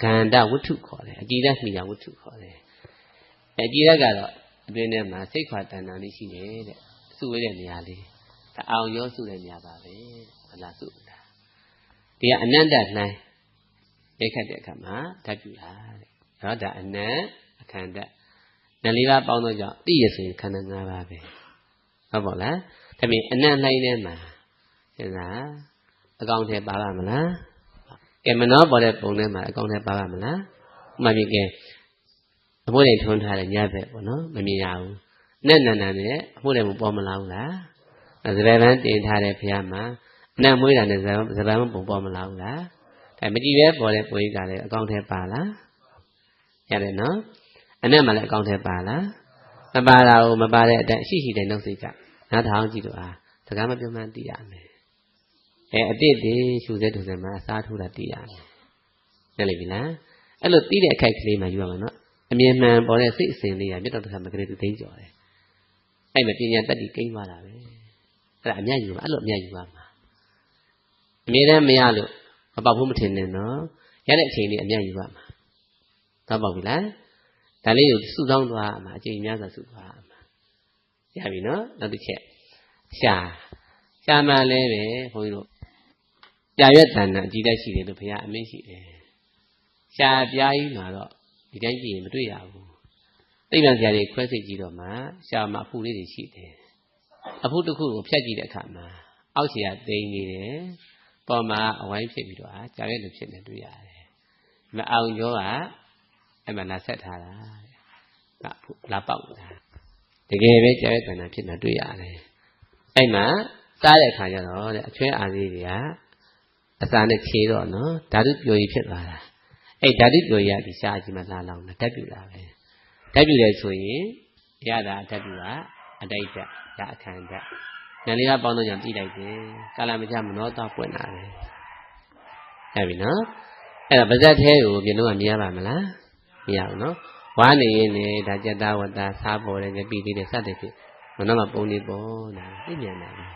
ကန္တဝတ္ထုခေါ်တယ်အကြည်ဓာတ်မိတာဝတ္ထုခေါ်တယ်အကြည်ဓာတ်ကတော့အတွင်းထဲမှာစိတ်ခွာတဏ္ဍန်လေးရှိတယ်တဲ့စုဝေးတဲ့နေရာလေးဒါအောင်ရောစုတဲ့နေရာပါပဲဟုတ်လားစုတာဒီကအနန္တလှိုင်းရိုက်ခတ်တဲ့အခါမှာဓာတ်ပြူတာတဲ့နော်ဒါအနန္တအခန္ဓာ ဉာဏ်လေးပါးပေါင်းတော့ကြောင့်သိရဆိုရင်ခန္ဓာ၅ပါးပဲဟုတ်ပါလားဒါပြင်အနတ်လိုက်ထဲမှာစဉ်းစားအကောင်ထဲပါပါမလားကဲမနောပေါ်တဲ့ပုံထဲမှာအကောင်ထဲပါပါမလားဥပမာပြအဖို့တွေထွန်းထားတဲ့ညဘက်ပေါ့နော်မမြင်ရဘူးနဲ့နန္ဒန်နဲ့အဖို့တွေမပေါ်မလာဘူးလားစပယ်ပန်းတင်ထားတဲ့ဖះမှာအနံ့မွေးတာနဲ့စပယ်ပန်းပုံပေါ်မလာဘူးလားဒါမကြည့်ပဲပေါ်တဲ့ပုံကြီးကလည်းအကောင်ထဲပါလားရတယ်နော်အနံ့မှလည်းအကောင်ထဲပါလားမပါတာကိုမပါတဲ့အတိုင်းရှိတဲ့နှုတ်စိတ်ကနားထောင်ကြည့်တော့စကားမပြောမှန်းသိရမယ်အတိတ်တွေရှုစေထုံစမှာအစားထိုးတာသိရမယ်နားလည်ပြီလားအဲ့လိုသိတဲ့အခိုက်ကလေးမှယူရမှာနော်အမြင်မှန်ပေါ်တဲ့စိတ်အစဉ်လေးကမြတ်တော်တစ်ခါမကလေးသူသိကြော်တယ်အဲ့မှာပညာတတ်တိကိန်းသွားတာပဲအဲ့ဒါအမြတ်ယူပါအဲ့လိုအမြတ်ယူပါမှာအမြဲတမ်းမရလို့မပေါက်ဘူးမထင်နဲ့နော်ရတဲ့အချိန်လေးအမြတ်ယူပါမှာတော့ပေါက်ပြီလားဒါလေးကိုစုဆောင်းသွားမှာအချိန်များစွာစုသွားမှာရပြီနော်နောက်တစ်ချက်ရှာမှလည်းပဲဘုန်းကြီးတို့ကြာရွက်တဏ္ဍအကြည့်တိုက်ရှိတယ်လို့ဘုရားအမိန့်ရှိတယ်ရှာပြားကြီးမှာတော့ဒီတိုင်းကြည့်ရင်မတွေ့ရဘူးသိပ္ပံဆရာတွေခွဲစိတ်ကြည့်တော့မှရှာမှာအဖုလေးတွေရှိတယ်အဖုတစ်ခုကိုဖြတ်ကြည့်တဲ့အခါမှာအောက်ခြေကသိမ်းနေတယ်ပေါ်မှာအဝိုင်းဖြစ်ပြီးတော့ကြာရွက်လို့ဖြစ်နေတွေ့ရတယ်မအောင်ကျော်ကအဲ့မှာလာဆက်ထားတာလာပေါက်တာတကယ်ပဲကြာရွက်တဏ္ဍဖြစ်နေတွေ့ရတယ်အဲ့မှာစားတဲ့အခါကျတော့အချွဲအာသေးတွေကအစာနဲ့ခြေတော့နော်ဓာတုပျော်ရည်ဖြစ်သွားတာအဲ့ဓာတုပျော်ရည်ကဒီရှားကြီးမှလာလောင်တာဓာတ်ပြူတာပဲဓာတ်ပြူတယ်ဆိုရင်ရတာဓာတ်ပြူကအတိုက်ဓာတ်ဒါအခန္ဓာဉာဏ်လေးကပေါင်းတော့ကြောင့်သိလိုက်တယ်ကာလမကြမနောတော့ပွင့်လာတယ်ဟုတ်ပြီနော်အဲ့ဒါပါဇက်သေးကိုပြင်တော့မြင်ရပါမလားမရဘူးနော်ဝါနေရင်လည်းဒါကြက်သားဝတ္တာစားပေါ်တယ်ပြီးသေးတယ်စတဲ့ဖြစ်မနောမှာပုံနေပေါ်လာသိဉာဏ်လာတယ်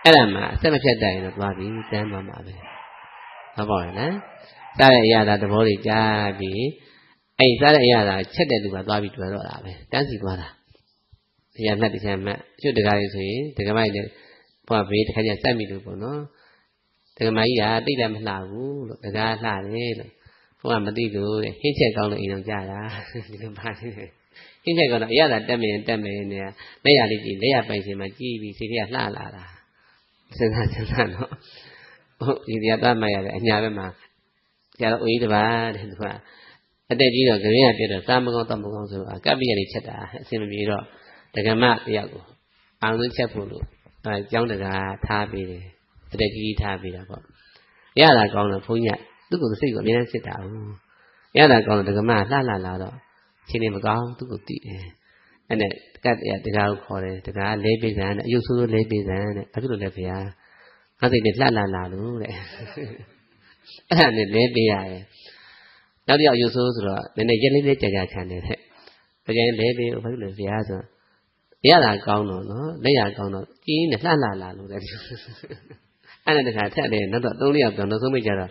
အဲ့ဒါမှအဆက်မဖြတ်တိုင်တော့သွားပြီတန်းသွားမှာပဲဟုတ်ပါရဲ့နော်စားတဲ့အရာသဘောတွေကြားပြီးအဲ့စားတဲ့အရာသာချက်တဲ့လူကသွားပြီးတွေ့တော့တာပဲတန်းစီသွားတာတရားမှတ်တရားမှတ်ကျွတ်တကားလေးဆိုရင်ဒကမကြီးလည်းဘွားဘေးတစ်ခါကျဆက်မိလို့ပေါ့နော်ဒကမကြီးကတိတ်လည်းမလှဘူးလို့ဒကာလှတယ်လို့ဘွားမသိလို့တဲ့ဟင်းချက်ကောင်းလို့အိမ်အောင်ကြတာဒီလိုပါတယ်ဟင်းချက်ကောင်းတော့အရာသာတက်မယ်နေလက်ရလေးကြည့်လက်ရပိုင်ရှင်မှာကြည့်ပြီးစိတ်ကလှလာတာစဉ်းစားနော်ဟုတ်ဒီတရားတတ်မှရတယ်အညာဘက်မှာကျတော့အိုကြီးတပါးတဲ့သူကအတက်ကြီးတော့ကြရင်ကပြတော့စားမကောင်းတော့မကောင်းဆိုတော့ကပ်ပြီးရနေချက်တာအစင်မပြေတော့ဒကမတယောက်ကိုအောင်ဆုံးချက်ဖို့လို့ကျောင်းတကာထားပေးတယ်အတက်ကြီးထားပေးတာပေါ့ရတာကောင်းတော့ဘုန်းကြီးကသူ့ကိုစိတ်ကိုအမြဲတမ်းစစ်တာဟုတ်ရတာကောင်းတော့ဒကမလှလာတော့ချင်းနေမကောင်းသူ့ကိုသိတယ်အဲ့နဲ့ကတ်တကာကိုခေါ်တယ်တကာလဲပေးစမ်းတဲ့အယုတ်ဆိုးဆိုးလဲပေးစမ်းတဲ့ဘာဖြစ်လို့လဲဖေဟာငါစိတ်နဲ့လှလာလို့တဲ့အဲ့ဒါနဲ့လဲပေးရတယ်နောက်တစ်ယောက်ရုပ်ဆိုးဆိုတော့နည်းနည်းရက်လေးလေးကြာကြာခံနေတဲ့တကယ်လဲပေးဘာဖြစ်လို့ဖေဟာဆိုရတာကောင်းတော့နော်လက်ရကောင်းတော့ကြီးနဲ့လှလာလို့တဲ့အဲ့ဒါတခါထက်တယ်နောက်တော့3-4ယောက်ပြောနောက်ဆုံးမိကြတော့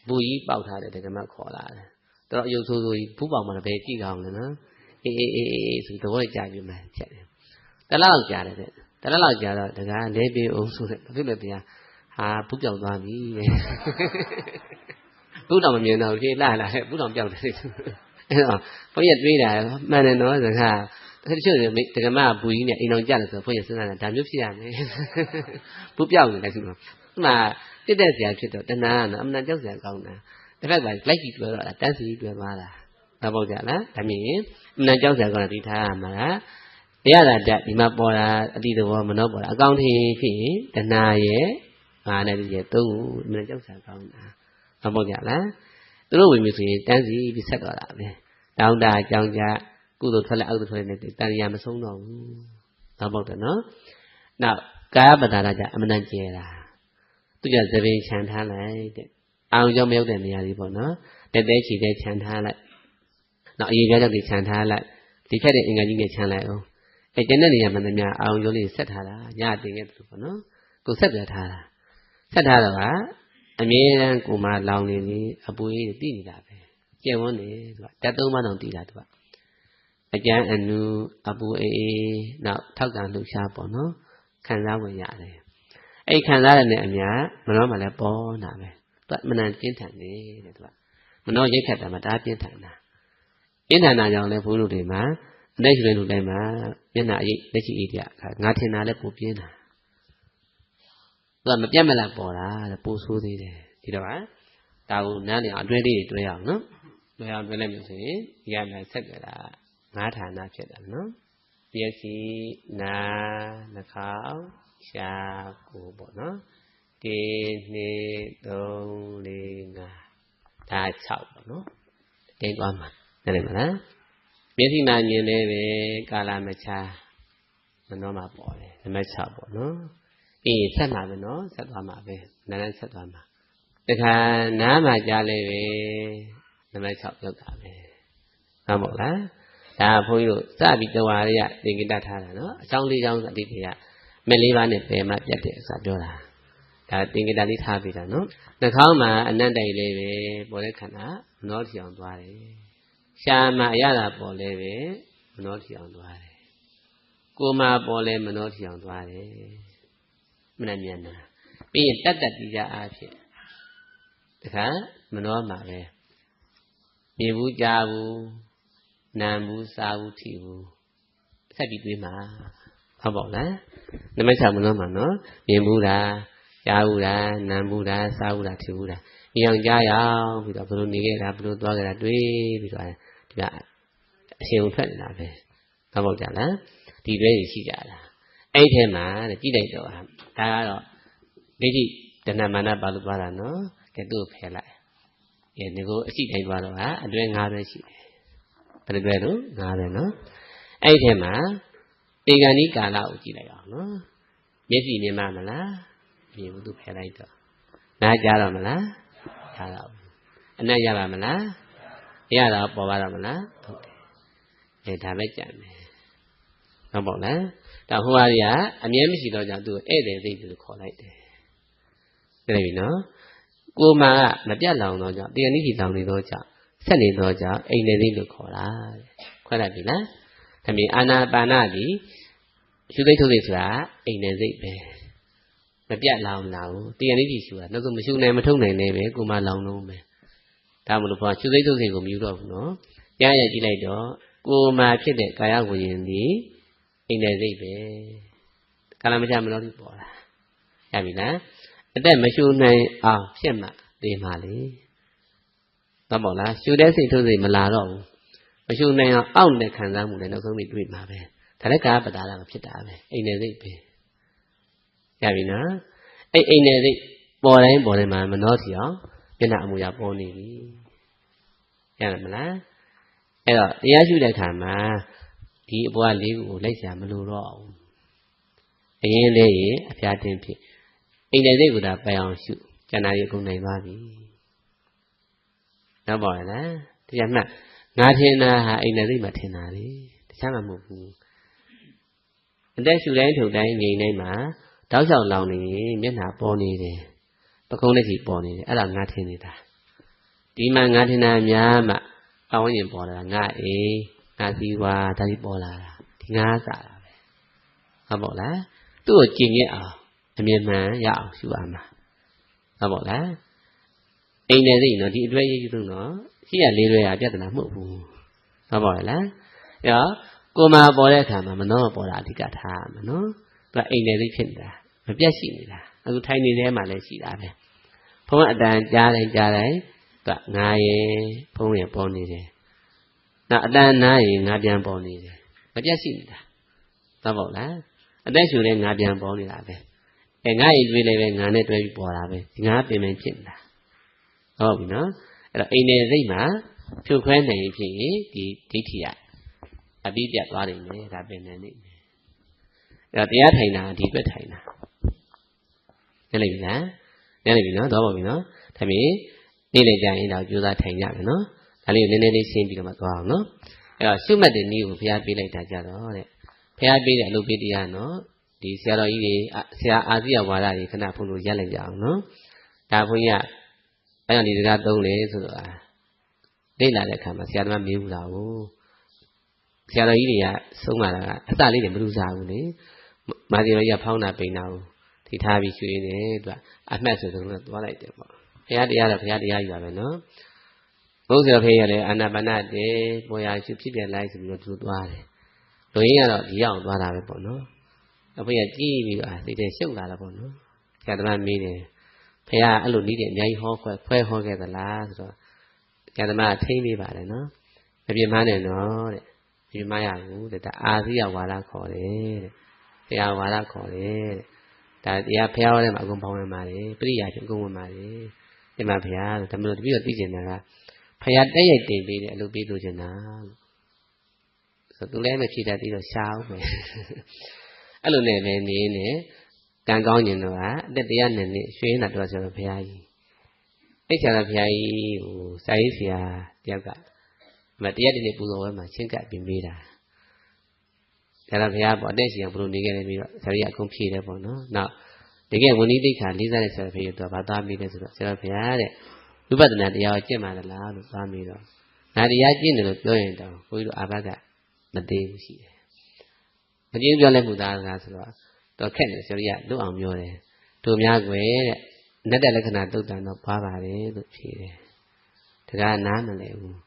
ဘူကြီးပေါက်ထားတယ်တကယ်မှခေါ်လာတယ်တော့အယုတ်ဆိုးဆိုးကြီးဘူးပေါက်မှလည်းပဲကြည့်ကောင်းတယ်နော်အေးဆိုသဘောကျပြီမှချက်တယ်တလောက်ကြာတယ်တဲ့တလောက်ကြာတော့တကားလဲပေးအောင်ဆိုတဲ့ဘာဖြစ်လဲတရားဟာဘူးပြောက်သွားပြီတဲ့ဘူးတော်မမြင်တော့ဖြေးလှလာတဲ့ဘူးတော်ပြောက်တယ်အဲ့တော့ဘုန်းကြီးတွေးတာမှန်တယ်နော်စကားတချို့တကမဘူကြီးနဲ့အိမ်အောင်ကြတယ်ဆိုဘုန်းကြီးစဉ်းစားတာဒါမျိုးဖြစ်ရမယ်ဘူးပြောက်နေတယ်ဆိုတော့ဥမာတက်တဲ့ဆရာဖြစ်တော့တဏှာကတော့အမှန်ကြောက်ဆရာကောင်းတာတစ်ဖက်ကလိုက်ကြည့်တွေ့တော့တန်းစီတွေ့သွားတာသဘောကျလားဒါမြင်အမှန်ကြောက်ဆရာကောင်းတာဒီထားရမှာလားတရားသာတက်ဒီမှာပေါ်တာအတိသဘောမနှောပေါ်တာအကောင့်ထိဖြစ်ရင်တဏှာရဲ့ဘာနဲ့ဒီရဲ့သုံးခုအမှန်ကြောက်ဆရာကောင်းတာသဘောကျလားသူတို့ဝင်ပြီဆိုရင်တန်းစီပြီးဆက်သွားတာပဲတောင်းတာကြောင်းကြကုသိုလ်ထွက်လက်အောက်ထွက်လက်နဲ့တန်ရာမဆုံးတော့ဘူးသဘောပေါက်တယ်နော်နောက်ကာယပဒါရကြအမှန်ကျဲတာသူကသပင်ခြံထားလိုက်တဲ့အောင်ကြောင့်မရောက်တဲ့နေရာလေးပေါ့နော်တက်တဲချီတဲ့ခြံထားလိုက်နောက်အရေးကြောင့်ဒီခြံထားလိုက်ဒီဖြတ်တဲ့အင်္ဂါကြီးနဲ့ခြံလိုက်အောင်အဲကျန်တဲ့နေရာမှန်သမျှအောင်ကြောလေးဆက်ထားတာညတင်ခဲ့တယ်ပေါ့နော်ကိုဆက်ပြထားတာဆက်ထားတော့ကအမြဲတမ်းကိုမလောင်နေပြီအပူကြီးတည်နေတာပဲကျယ်ဝန်းနေသူကဓာတ်သုံးပါးတောင်တည်တာသူကအကျန်းအနုအပူအေးနောက်ထောက်ကံလှူရှားပေါ့နော်ခံစားဝင်ရတယ်အဲ့ခံစားရတဲ့အများမနှောမှလည်းပေါ်တာပဲသူကမနန်ပြင်းထန်နေတဲ့သူကမနှောရိတ်ခတ်တာမှဒါပြင်းထန်တာပြင်းထန်တာကြောင့်လည်းဘုန်းကြီးတို့တွေမှာ လက်ရှိလူတိုင်းမှာမျက်နှာအိတ်လက်ရှိအိတ်ကငါထင်တာလည်းပိုပြင်းတာသူကမပြတ်မလတ်ပေါ်တာပိုဆိုးသေးတယ်ဒီတော့ဒါကိုနားလည်အောင်အတွဲလေးတွေတွဲအောင်နော်တွဲအောင်တွဲလိုက်လို့ဆိုရင်ဒီကမှဆက်ကြတာငါးဌာနဖြစ်တယ်နော်မျက်စိနားနှာခေါင်းရှားကိုပေါ့နော်1 2 3 4 5ဒါ6ပေါ့နော်တင်းသွားမှာနားလည်မလားမျက်စိနာမြင်လည်းပဲကာလမချာမနှောမှာပေါ်တယ်နံပါတ်6ပေါ့နော်အေးဆက်မှာပဲနော်ဆက်သွားမှာပဲနားနဲ့ဆက်သွားမှာတခါနားမှာကြားလဲပဲနံပါတ်6ရောက်တာပဲဟုတ်မို့လားဒါဘုန်းကြီးတို့စပြီးတဝါရသင်္ကေတထားတာနော်အကြောင်း၄ကြောင်းဆိုအတိတ်ကမဲ့၄ပါးနဲ့ပယ်မှပြတ်တဲ့အစပြောတာဒါသင်္ကေတလေးထားပြီးတာနော်နှာခေါင်းမှာအနတ်တိုင်လေးပဲပေါ်တဲ့ခန္ဓာမနှောထီအောင်သွားတယ်ရှားမှာအရသာပေါ်လဲပဲမနှောထီအောင်သွားတယ်ကိုယ်မှာပေါ်လဲမနှောထီအောင်သွားတယ်မနဲ့မြန်တာပြီးရင်တတ်တရားအားဖြင့်တခါမနှောမှာပဲမြင်ဘူးကြားဘူးနာမ်ဘူးစားဘူးထိဘူးဆက်ပြီးတွေးမှာဟုတ်ပါ့လားနမချမနှောမှာနော်မြင်ဘူးလားကြားဘူးလားနာမ်ဘူးလားစားဘူးလားထိဘူးလားဒီအောင်ကြားရအောင်ပြီးတော့ဘယ်လိုနေခဲ့တာဘယ်လိုသွားခဲ့တာတွေးပြီးတော့ဒီကအရှင်ုံထွက်နေတာပဲဟုတ်ပါ့ကြလားဒီတွေရှိကြတာအဲ့ထဲမှာကြည့်လိုက်တော့ဒါကတော့ဒိဋ္ဌိတဏမာနပါလို့သွားတာနော်ကဲသူ့ကိုဖယ်လိုက်ဒီကိုအရှိတိုင်းသွားတော့အတွဲ9ပဲရှိတယ်ဘယ်လိုလဲလို့9ပဲနော်အဲ့ထဲမှာဧကဏီကာလကိုကြည့်လိုက်အောင်နော်မျက်စိမြင်မလားမြင်ဘူးသူဖယ်လိုက်တော့နားကြားတော့မလားကြားတော့အနက်ရပါမလားရတော့ပေါ်ပါတော့မလားဟုတ်တယ်ဒါပဲကြံမယ်ဟုတ်ပါ့လားဒါဟိုဟာတွေကအမြဲမရှိတော့ကြောင့်သူ့ဧည့်သည်သိလို့ခေါ်လိုက်တယ်သိပြီနော်ကိုယ်မှာမပြတ်လောင်တော့ကြောင့်တရားနည်းကြီးလောင်နေတော့ကြောင့်ဆက်နေတော့ကြောင့်အိမ်နေသိလို့ခေါ်တာခွဲလိုက်ပြီလားဒါမြင်အာနာပါနဒီရှုသိထုတ်သိဆိုတာအိမ်နေသိပဲမပြတ်လောင်လာဘူးတရားနည်းကြီးရှုတာတော့မရှုနိုင်မထုတ်နိုင်လည်းပဲကိုယ်မှလောင်လုံးပဲဒါမလို့ဘာရှုသိထုတ်သိကိုမယူတော့ဘူးနော်ကြားရကြည့်လိုက်တော့ကိုယ်မှာဖြစ်တဲ့ကာယဝိညာဉ်ဒီအိမ်နေသိပဲကာလမချမလို့ပေါ်လာရပြီလားအသက်မရှုနိုင်အောင်ဖြစ်မှသိမှလေတော့ပေါ့လားရှုတဲ့စိတ်ထုတ်စိတ်မလာတော့ဘူးမရှုနိုင်အောင်အောင့်တဲ့ခံစားမှုလည်းနောက်ဆုံးတွေ့မှာပဲဒါလည်းကာပတာလာမဖြစ်တာပဲအိမ်နေစိတ်ပဲရပြီနော်အဲ့အိမ်နေစိတ်ပေါ်တိုင်းမှာမနှောစီအောင်မျက်နှာအမူအရာပေါ်နေပြီရတယ်မလားအဲ့တော့တရားရှုတဲ့အခါမှာဒီအပွားလေးကိုလိုက်ရှာမလို့တော့ဘူးအရင်လေးရေအဖျားတင်ဖြစ်အိမ်နေစိတ်ကဒါပိုင်အောင်ရှုကျန်တာရေကုန်နိုင်သွားပြီတော့ပေါ့လားတရားမှတ်ငါထင်တာဟာအိမ်နေစိတ်မှထင်တာလေတခြားမှမဟုတ်ဘူးအသက်ရှုတိုင်းထုတ်တိုင်းငြိမ်တိုင်းမှာတောက်လျှောက်လောင်နေမျက်နှာပေါ်နေတယ်ပကုံးလက်ကြီးပေါ်နေတယ်အဲ့ဒါငါထင်နေတာဒီမှာငါထင်တာများမှအဝိညာဉ်ပေါ်လာတာငါအေးငါစည်းဝါဒါကြီးပေါ်လာတာဒီငါစားတာပဲဟုတ်ပေါ့လားသူ့ကိုကျင်ရအောင်အမြင်မှန်ရအောင်ရှုရမှာဟုတ်ပေါ့လားအိမ်နေသိနော်ဒီအတွဲရေးယူလို့နော်ရှိရလေးတွေပြဿနာမဟုတ်ဘူးဟုတ်ပါလားအဲ့တော့ကိုမာပေါ်တဲ့အခါမှာမနှောပေါ်တာအဓိကထားရမှာနော်သူကအိမ်နေသိဖြစ်နေတာမပြတ်ရှိနေတာအခုထိုင်နေထဲမှာလည်းရှိတာပဲဘုန်းကအတန်ကြားတိုင်းသူကငါရဲ့ဘုန်းရဲ့ပေါ်နေတယ်နောက်အတန်နားရင်ငါပြန်ပေါ်နေတယ်မပြတ်ရှိနေတာဟုတ်ပါလားအသက်ရှူတဲ့ငါပြန်ပေါ်နေတာပဲငါ့ရဲ့တွေးလည်းပဲငါနဲ့တွဲပြီးပေါ်တာပဲဒီငါပင်ပင်ဖြစ်နေတာဟုတ်ပြီနော်အဲ့တော့အိမ်နေစိတ်မှာဖြုတ်ခွဲနိုင်ဖြစ်ရင်ဒီဒိဋ္ဌိကအပြီးပြတ်သွားနိုင်တယ်ဒါပင်နေနေအဲ့တော့တရားထိုင်တာဒီအတွက်ထိုင်တာနားလည်ပြီလားနားလည်ပြီနော်တော့ပါပြီနော်ဒါပေမဲ့နေ့လေကြာရင်တော့ကြိုးစားထိုင်ကြမယ်နော်ဒါလေးကိုနည်းနည်းလေးရှင်းပြီးတော့မှသွားအောင်နော်အဲ့တော့ရှုမှတ်တဲ့နည်းကိုဘုရားပေးလိုက်တာကြတော့တဲ့ဘုရားပေးတဲ့အလုပ်ပေးတရားနော်ဒီဆရာတော်ကြီးတွေဆရာအာဇိယဝါဒတွေခဏဘုန်းတို့ရက်လိုက်ကြအောင်နော်ဒါဘုန်းကြီးကအဲ့ဒီစကားသုံးလေဆိုတော့လေ့လာတဲ့အခါမှာဆရာသမားမေးဘူးလားကိုဆရာတော်ကြီးတွေကဆုံးလာတာကအစလေးတွေမလူစားဘူးလေမာဇီမကြီးကဖောင်းတာပိန်တာကိုထိထားပြီးရွှေနေသူကအမှတ်ဆိုတော့သွားလိုက်တယ်ပေါ့ဘုရားတရားတော့ဘုရားတရားယူပါပဲနော်ဘုရားဖေးရလည်းအာနာပါနတေပေါ်ရာရှုဖြစ်ပြလိုက်ဆိုပြီးတော့သူသွားတယ် လူရင်းကတော့ဒီရောက်သွားတာပဲပေါ့နော်အဖေကကြည့်ပြီးတော့စိတ်ထဲရှုပ်လာတာပေါ့နော်ဆရာသမားမေးတယ်ဖခင်အဲ့လိုနည်းတဲ့အများကြီးဟောခွဲဟောခဲ့သလားဆိုတော့ဆရာသမားထိမ့်ပေးပါတယ်နော်မပြင်းမနဲ့နော်တဲ့ပြင်းမရဘူးတဲ့ဒါအာဇိယဝါဒခေါ်တယ်တဲ့တရားဝါဒခေါ်တယ်တဲ့ဒါတရားဖခင်ဟောတဲ့မှာအကုန်ပေါင်းဝင်ပါတယ်ပရိယာချင်းအကုန်ဝင်ပါတယ်ဒီမှာဖခင်ဒါမျိုးတပည့်တော်သိကျင်တာကဖခင်တက်ရိုက်တင်ပေးတယ်အလုပ်ပေးလို့ကျင်တာဆိုသူလည်းမဖြေတတ်သေးတော့ရှားအောင်ပဲအဲ့လိုနဲ့ပဲနေနေကံကောင်းကျင်တော့အသက်တရားနဲ့ရွှေနာတော့ဆိုတော့ဘုရားကြီးအဲ့ဆရာတော်ဘုရားကြီးဟိုစာရေးဆရာတယောက်ကမတရားတည်းပူဇော်ဝဲမှာရှင်းကပ်ပြင်ပေးတာဆရာတော်ဘုရားပေါ့အသက်ရှင်ဘုလိုနေခဲ့တယ်ပြီးတော့ဆရာကြီးအကုန်ဖြေတယ်ပေါ့နော်နောက်တကယ်ဝဏိတိခါလေးစားတဲ့ဆရာတော်ဘုရားတော့ဗာသားမိတယ်ဆိုတော့ဆရာတော်ဘုရားတဲ့ဝိပဿနာတရားကိုကျင့်ပါသလားလို့သွားမိတော့ငါတရားကျင့်တယ်လို့ပြောရင်တော့ဘုရားတို့အာဘကမသေးဘူးရှိတယ်မကျင်းပြောလဲမှုသားကဆိုတော့တော့ခက်တယ်ဆရာကြီးကလွတ်အောင်ပြောတယ်တို့များကွယ်တဲ့နတ်တဲ့လက္ခဏာတုတ်တန်တော့ပွားပါတယ်လို့ဖြေတယ်တကားနားမလဲဘူး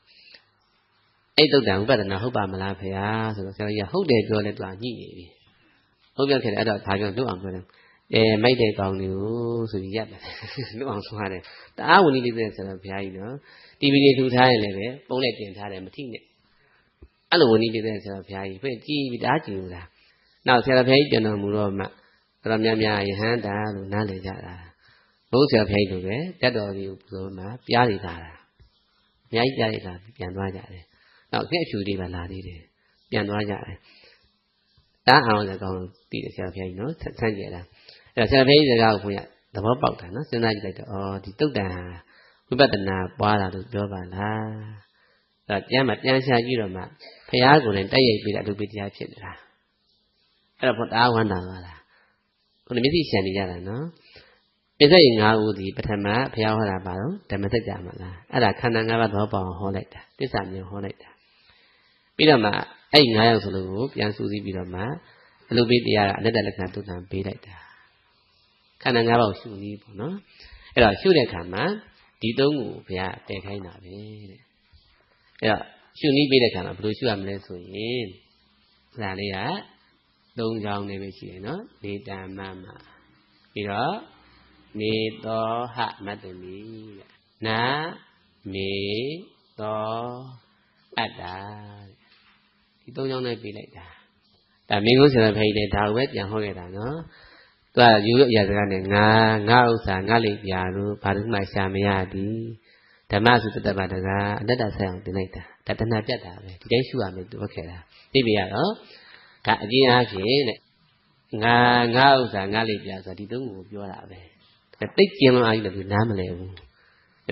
အဲ့တုတ်တန်ဥပဒနာဟုတ်ပါမလားဖေဟာဆိုတော့ဆရာကြီးကဟုတ်တယ်ပြောလဲသူကညှိနေပြီဟုတ်ပြောခဲ့တယ်အဲ့တော့ဘာပြောလွတ်အောင်ပြောတယ်မိုက်တဲ့ကောင်းတွေကိုဆိုပြီးရတယ်လွတ်အောင်ဆိုရတယ်တအားဝင်နေတယ်ဆိုတော့ဘုရားကြီးနော်တီဗီတွေထူထားရင်လည်းပဲပုံနဲ့တင်ထားတယ်မထိနဲ့အဲ့လိုဝင်နေတယ်ဆိုတော့ဘုရားကြီးပြည့်ကြည့်ပြီးတအားကြည့်လို့လားနောက်ဆရာဘုရားကြီးပြန်တော်မူတော့မှတော်များများယဟန်တာလို့နားလည်ကြတာဘုရားဆရာဘုရားကြီးတို့ပဲတက်တော်ကြီးကိုပူဇော်မှပြားနေတာအများကြီးပြားနေတာပြန်သွားကြတယ်နောက်ခက်အဖြူတွေပါလာသေးတယ်ပြန်သွားကြတယ်တားအောင်လည်းကောင်းသိတယ်ဆရာဘုရားကြီးနော်ဆန်းကျင်တာအဲ့တော့ဆရာဘုရားကြီးစကားကိုဘုရားသဘောပေါက်တာနော်စဉ်းစားကြည့်လိုက်တော့ဒီတုတ်တန်ဝိပဿနာပွားတာလို့ပြောပါလားအဲ့တော့ပြန်ရှာကြည့်တော့မှဘုရားကိုလည်းတိုက်ရိုက်ပြီးတာဒုပိတရားဖြစ်နေတာအဲ့တော့ဘုရားဝန္တာသွားတာခုနမျက်စိရှံနေကြတာနော်ပြည့်စုံ5ဦးဒီပထမဘုရားဟောတာပါတော့ဓမ္မစကြာမလားအဲ့ဒါခန္ဓာ5ပါးသဘောပေါက်ဟောလိုက်တာသစ္စာမျိုးဟောလိုက်တာပြီးတော့မှအဲ့9ယောက်စလုံးကိုပြန်စူးစီးပြီးတော့မှအလုပိတရားကအနတ္တလက္ခဏာသုတ္တံပေးလိုက်တာခန္ဓာ5ပါးကိုရှုနည်းပေါ့နော်အဲ့တော့ရှုတဲ့အခါမှာဒီ3ခုဘုရားတည်ခိုင်းတာပဲတဲ့အဲ့တော့ရှုနည်းပေးတဲ့အခါမှာဘယ်လိုရှုရမလဲဆိုရင်ဒါလေးက3ချောင်းနေပဲရှိတယ်နော်နေတမ္မမပြီးတော့နေသောဟမတ္တမိတဲ့နာမေသောအတ္တာဒီ3ချောင်းနဲ့ပြလိုက်တာဒါမင်းကိုဆရာဖေးတယ်ဒါကိုပဲပြန်ဟောခဲ့တာနော်သူကယူရအရာစကားနဲ့ငါဥစ္စာငါလိပ်ပြာတို့ဘာလို့မှရှာမရသည်ဓမ္မစုတ္တပတကအတ္တဆိုင်အောင်တင်လိုက်တာဒါတဏှာပြတ်တာပဲဒီတိုင်းရှုရမယ်သူဟောခဲ့တာသိပြီရတော့ဒါအကျဉ်းအားဖြင့်တဲ့ငါဥစ္စာငါလိပ်ပြာဆိုတာဒီ3ခုကိုပြောတာပဲတိတ်ကျင်းလို့အားကြီးလည်းသူနားမလဲဘူးဒါ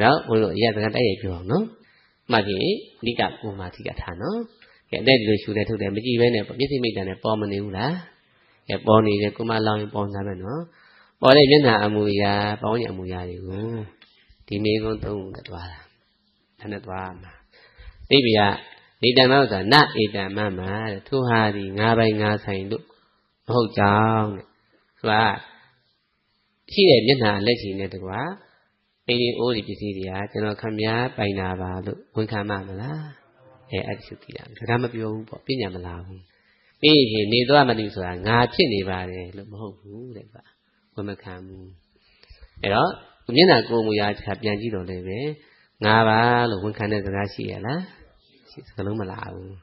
တော့ဘုန်းကြီးတို့အရာစကားတိုက်ရိုက်ပြောအောင်နော်မှတ်ကြည့်အဓိကကိုမာတိကထားနော်ကဲတဲ့ဒီလိုရှုတယ်ထုတ်တယ်မကြည့်ဘဲနဲ့မျက်စိမိတ်တန်နဲ့ပေါ်မနေဘူးလားကဲပေါ်နေတယ်ကိုမလောင်ရင်ပေါ်လာမယ်နော်ပေါ်တဲ့မျက်နှာအမူအရာပေါင်းရအမူအရာတွေကိုဒီမေကုန်း3ခုနဲ့တွားတာဒါနဲ့တွားမှာသိပြီကနေတံမောဆိုတာနဧတံမမတဲ့သူဟာဒီ5ပိုင်း5ဆိုင်တို့မဟုတ်ကြောင်းတဲ့ဆိုတာရှိတဲ့မျက်နှာလက်ရှိနဲ့တကွာအိမ်အိုးဒီပစ္စည်းတွေကကျွန်တော်ခမည်းပိုင်တာပါလို့ဝန်ခံမှာမလားအဲ့ဒီရှုကြည့်တာဒါကမပြောဘူးပေါ့ပညာမလားဘူးပြီးရင်နေသွားမသိဆိုတာငါဖြစ်နေပါတယ်လို့မဟုတ်ဘူးတဲ့ကွာဝန်မခံဘူးအဲ့တော့မျက်နှာကိုယ်မူရာပြန်ကြည့်တော့လည်းပဲငါပါလို့ဝန်ခံတဲ့စကားရှိရလားရှိစကားလုံးမလားဘူး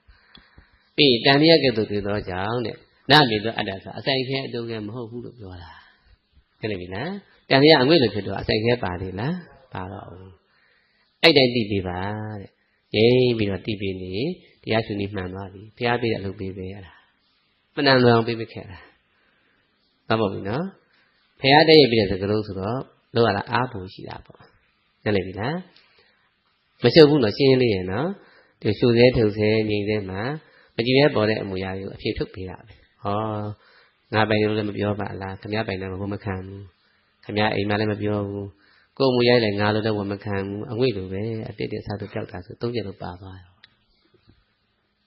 ပြီးတန်မြတ်ကဲ့သို့ပြောကြောင်းတဲ့နာမေသောအတ္တဆိုအဆိုင်ခဲအတုခဲမဟုတ်ဘူးလို့ပြောတာဟုတ်ပြီလားတန်မြတ်အငွေ့လို့ဖြစ်တော့အဆိုင်ခဲပါလေလားပါတော့ဘူးအဲ့တိုင်းသိပြီပါတဲ့ငြိမ်းပြီးတော့သိပြီးနေတရားရှင်နေမှန်သွားပြီဘုရားပြည့်တဲ့အလုပ်ပေးပဲရတာမနှံလွယ်အောင်ပေးပေးခဲ့တာသဘောပေါက်ပြီနော်ဘုရားတည့်ရပြည့်တဲ့စကားလုံးဆိုတော့လောကလာအားဖို့ရှိတာပေါ့နားလည်ပြီလားမရှုပ်ဘူးနော်ရှင်းရှင်းလေးရယ်နော်ဒီရှုစဲထုတ်စဲငြိမ်စဲမှာမကြည့်ရဲပေါ်တဲ့အမူအရာတွေကိုအဖြေထုတ်ပေးတာပဲဟောငါပိုင်လို့လည်းမပြောပါလားခင်ဗျားပိုင်တယ်မခံဘူးခင်ဗျားအိမ်မှာလည်းမပြောဘူးကိုယ်မူရိုက်လည်းငါလို့လည်းဝမခံဘူးအငွေ့လိုပဲအတိတ်တည်းစားသူပြောက်တာဆို3ချက်လို့ပါသွားရော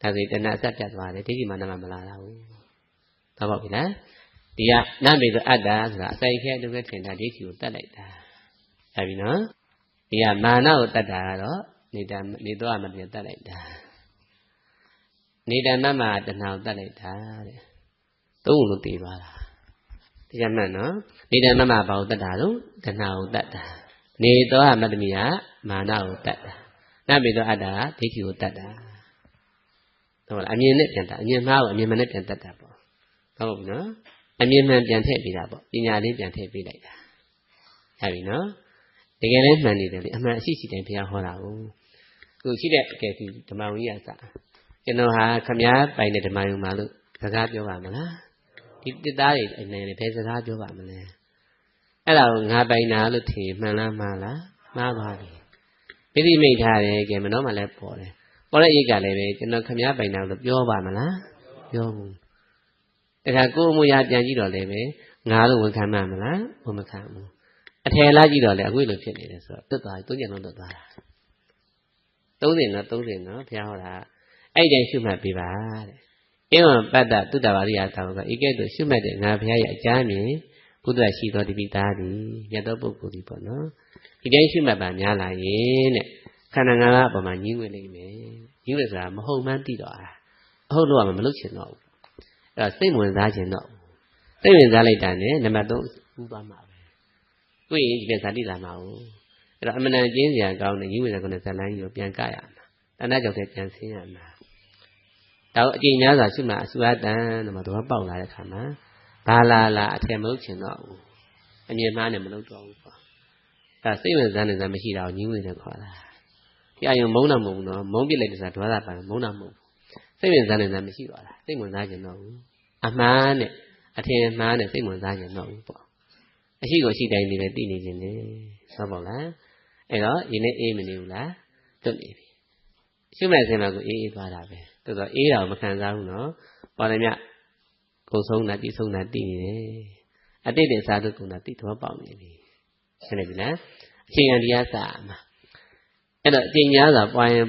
ဒါဆိုရင်တဏှာအဆက်ပြတ်သွားတယ်ဒိဋ္ဌိမာနမလာတာဘူးသဘောပေါက်ပြီလားဒီကနမေဆိုအတ္တဆိုတာအစိုက်ခဲအတုခဲထင်တာဒိဋ္ဌိကိုတတ်လိုက်တာဟုတ်ပြီနော်ဒီကမာနကိုတတ်တာကတော့နေတော့မပြတ်တတ်လိုက်တာ နေတာမမှာတဏှာတတ်လိုက်တာတဲ့သုံးလို့တည်ပါလားတရားမှန်နော်နေတာမမှာဘာကိုတတ်တာလို့တဏှာကိုတတ်တာနေတော့မတ္တမိယမာနကိုတတ်တာနတ်ပေတော့အတ္တဒိဋ္ဌိကိုတတ်တာဟုတ်လားအမြင်နဲ့ပြန်တာအမြင်မှားကိုအမြင်မှန်နဲ့ပြန်တတ်တာပေါ့ဟုတ်ပြီနော်အမြင်မှန်ပြန်ထည့်ပေးတာပေါ့ပညာလေးပြန်ထည့်ပေးလိုက်တာရပြီနော်တကယ်လည်းမှန်နေတယ်လေအမှန်အရှိရှိတိုင်းဘုရားဟောတာကိုခုရှိတဲ့အကယ်ဒီဓမ္မဝိယစကျွန်တော်ဟာခမားပိုင်တဲ့ဓမ္မယုံမှာလို့စကားပြောပါမလားဒီတစ်သားတွေအနေနဲ့ဘယ်စကားပြောပါမလဲအဲ့ဒါကိုငါပိုင်တာလို့ထင်မှန်လားမှားလားမှားပါပြီပိဋိမိတ်ထားတယ်ကဲမနှောမှလည်းပေါ်တယ်ပေါ်တဲ့အိတ်ကလည်းပဲကျွန်တော်ခမားပိုင်တာလို့ပြောပါမလားပြောဘူးတခါကိုယ်အမူအရာပြန်ကြည့်တော့လည်းပဲငါလို့ဝန်ခံမှမလားဝန်မခံဘူးအထယ်လားကြည့်တော့လည်းအကွေ့လိုဖြစ်နေတယ်ဆိုတော့တွတ်သွားသုံးကျန်လုံးတွတ်သွားတာ30နော်ဘုရားဟောတာအဲ့ဒီရှုမှတ်ပေးပါတဲ့အင်းဝပတ္တတုတ္တဝါရိယသာဝကဧကဲ့သို့ရှုမှတ်တဲ့ငါဘုရားရဲ့အကြမ်းမြင်ဘုဒ္ဓရှိတော်တပိသားသည်မြတ်သောပုဂ္ဂိုလ်ဒီပေါ့နော်ဒီတိုင်းရှုမှတ်ပါများလာရင်တဲ့ခန္ဓာငါးပါးအပေါ်မှာညှင်းဝင်နေမယ်ညှင်းဝင်ဆိုတာမဟုတ်မှန်းသိတော့အဟုတ်လို့မလုပ်ချင်တော့ဘူးအဲ့တော့စိတ်ဝင်စားခြင်းတော့စိတ်ဝင်စားလိုက်တာနဲ့နံပါတ်3ဥပမာပဲကိုယ့်ရဲ့ဒီကဇာတိလာမှာဟုတ်အဲ့တော့အမှန်တန်ကျင်းစရာကောင်းတဲ့ညှင်းဝင်တဲ့ကုဏဇာလန်းကြီးကိုပြန်ကရမှာတဏှာကြောင့်လည်းပြန်ဆင်းရမှာဒါအကျဉ်းများစွာရှုမှအစွာတန်တော့မှတော့ပေါက်လာတဲ့ခါမှာဘာလာအထက်မလုပ်ချင်တော့ဘူးအမြင်မှားနဲ့မလုပ်တော့ဘူးပေါ့ဒါစိတ်ဝင်စားနေစမ်းမရှိတာကိုညှင်းဝင်တယ်ခေါ်တာကြာရင်မုန်းတာမဟုတ်ဘူးနော်မုန်းပြစ်လိုက်တဲ့စားဒေါသပါမုန်းတာမဟုတ်ဘူးစိတ်ဝင်စားနေစမ်းမရှိတော့တာစိတ်ဝင်စားခြင်းတော့ဘူးအမှားနဲ့အထင်မှားနဲ့စိတ်ဝင်စားခြင်းတော့ဘူးပေါ့အရှိကိုရှိတိုင်းနေပဲသိနေခြင်းနဲ့ဟုတ်ပါလားအဲ့တော့ဒီနေ့အေးမနေဘူးလားတွတ်နေပြီရှုမဲ့စင်မှာကိုအေးသွားတာပဲတော်တော်အေးတာကိုမခံစားဘူးနော်ပေါ်တယ်မြကိုဆုံးတာတိဆုံးတာသိနေတယ်အတိတ်တဲ့စားတုကုဏတိတော်ပေါက်နေပြီဟုတ်တယ်ပြီလားအချိန်ရတရားစာမှာအဲ့တော့အချိန်များစွာပွားရင်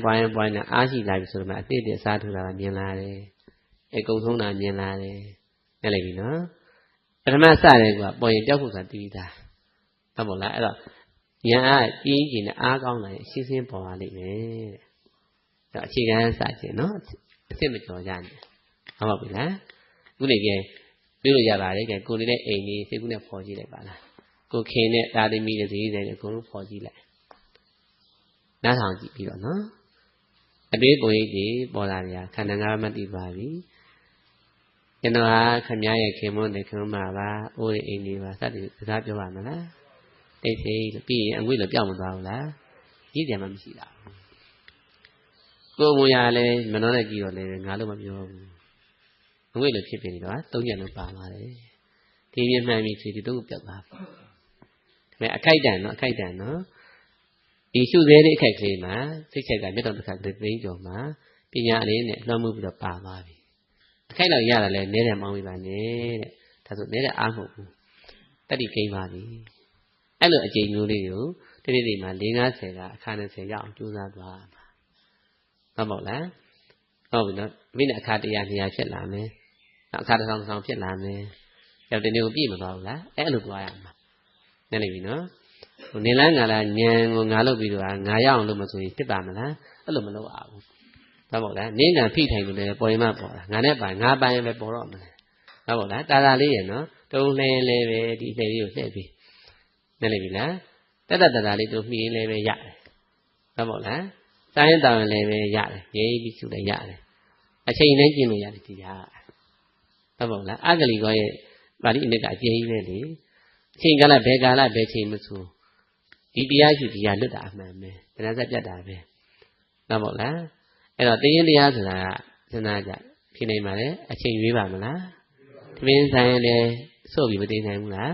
နဲ့အားရှိလာပြီဆိုတော့အတိတ်တဲ့စားထူတာကမြင်လာတယ်အကုံဆုံးတာမြင်လာတယ်ဟုတ်လိုက်ပြီနော်ပထမစတယ်ကပေါ်ရင်ကြောက်ဖို့ဆိုတာသိတာဟုတ်မို့လားအဲ့တော့ဉာဏ်အားကြီးကြီးနဲ့အားကောင်းလာရင်ရှင်းရှင်းပေါ်လာလိမ့်မယ်တဲ့အခြေခံစခြင်းနော်အစ်စ်မကျော်ကြနဲ့ဟုတ်ပါပြီလားခုနေကပြောလို့ရပါတယ်ကဲကိုနေတဲ့အိမ်ကြီးစိတ်ကူးနဲ့ဖော်ကြည့်လိုက်ပါလားကိုခင်နဲ့တာသမီးတွေဈေးတွေအကုန်လုံးဖော်ကြည့်လိုက်နားထောင်ကြည့်ပြီးတော့နော်အတွေးကိုယ်ကြီးပေါ်လာကြခန္ဓာငါးမသိပါပြီကျွန်တော်ဟာခမည်းရဲ့ခင်မွန်းတယ်ခင်မပါပါအိုးရဲ့အိမ်ကြီးပါစသည်စကားပြောပါမလားတိတ်ဆိတ်လို့ပြီးရင်အငွေ့လည်းပြောင်းမသွားဘူးလားကြီးတယ်မှမရှိတာကိုယ်မူရလဲမနှောနဲ့ကြည့်တော့လဲငါလို့မပြောဘူးအငွေ့လည်းဖြစ်နေတော့သုံးညလုံးပါသွားတယ်ဒီပြမှန်ပြီဆိုဒီတော့ပြောက်သွားပြီဒါပေမဲ့အခိုက်တန်နော်ဒီရှုသေးတဲ့အခိုက်ကလေးမှာစိတ်ချက်ကမြတ်တော်တစ်ခါသိကျော်မှာပညာလေးနဲ့လွှမ်းမိုးပြီးတော့ပါသွားပြီအခိုက်တော့ရတာလဲနဲတယ်မောင်းပြီးပါနဲ့တဲ့ဒါဆိုနဲတဲ့အားမဟုတ်ဘူးတတိကိန်းပါပြီအဲ့လိုအကျဉ်းမျိုးလေးကိုတိတိလေးမှာ50ကအခါ20ရအောင်ကြိုးစားသွားမှာဟုတ်ပါ့လားဟုတ်ပြီနော်မိနဲ့အခါ100 200ဖြစ်လာမယ်နောက်အခါ1000ဖြစ်လာမယ်ရောက်တဲ့နေ့ကိုပြည့်မသွားဘူးလားအဲ့လိုသွားရမှာနေလိမ့်ပြီနော်နေလားငါလားညံကိုငါလုပ်ပြီးတော့ငါရအောင်လုပ်မဆိုရင်ဖြစ်ပါမလားအဲ့လိုမလုပ်အောင်ဟုတ်ပါ့လားနင်းကဖိထိုင်လို့လည်းပေါ်ရင်မှပေါ်တာငါနဲ့ပိုင်ငါပိုင်ပဲပေါ်တော့မလဲဟုတ်ပါ့လားတာတာလေးရနော်တုံးလဲလဲပဲဒီလှည့်လေးကိုလှည့်ပြီးနေလိမ့်ပြီလားတက်တာလေးတို့မှီရင်လည်းပဲရတယ်ဟုတ်ပါ့လားတိုင်းတောင်လည်းပဲရတယ်ငြိမ်းပြီးရှုလည်းရတယ်အချိန်နဲ့ကျင့်လို့ရတယ်ဒီဟာဟုတ်ပါ့လားအဂလီကောရဲ့ပါဠိအနစ်ကအကျဉ်းကြီးပဲလေအချိန်ကာလဘယ်ကာလဘယ်ချိန်မဆိုဒီတရားရှုဒီဟာလွတ်တာအမှန်ပဲတရားစက်ပြတ်တာပဲဟုတ်ပါ့လားအဲ့တော့တရားတရားဆိုတာကစဉ်းစားကြဖြစ်နေမှာလေအချိန်ရွေးပါမလားသမင်းဆိုင်ရင်လည်းစို့ပြီးမသိနိုင်ဘူးလား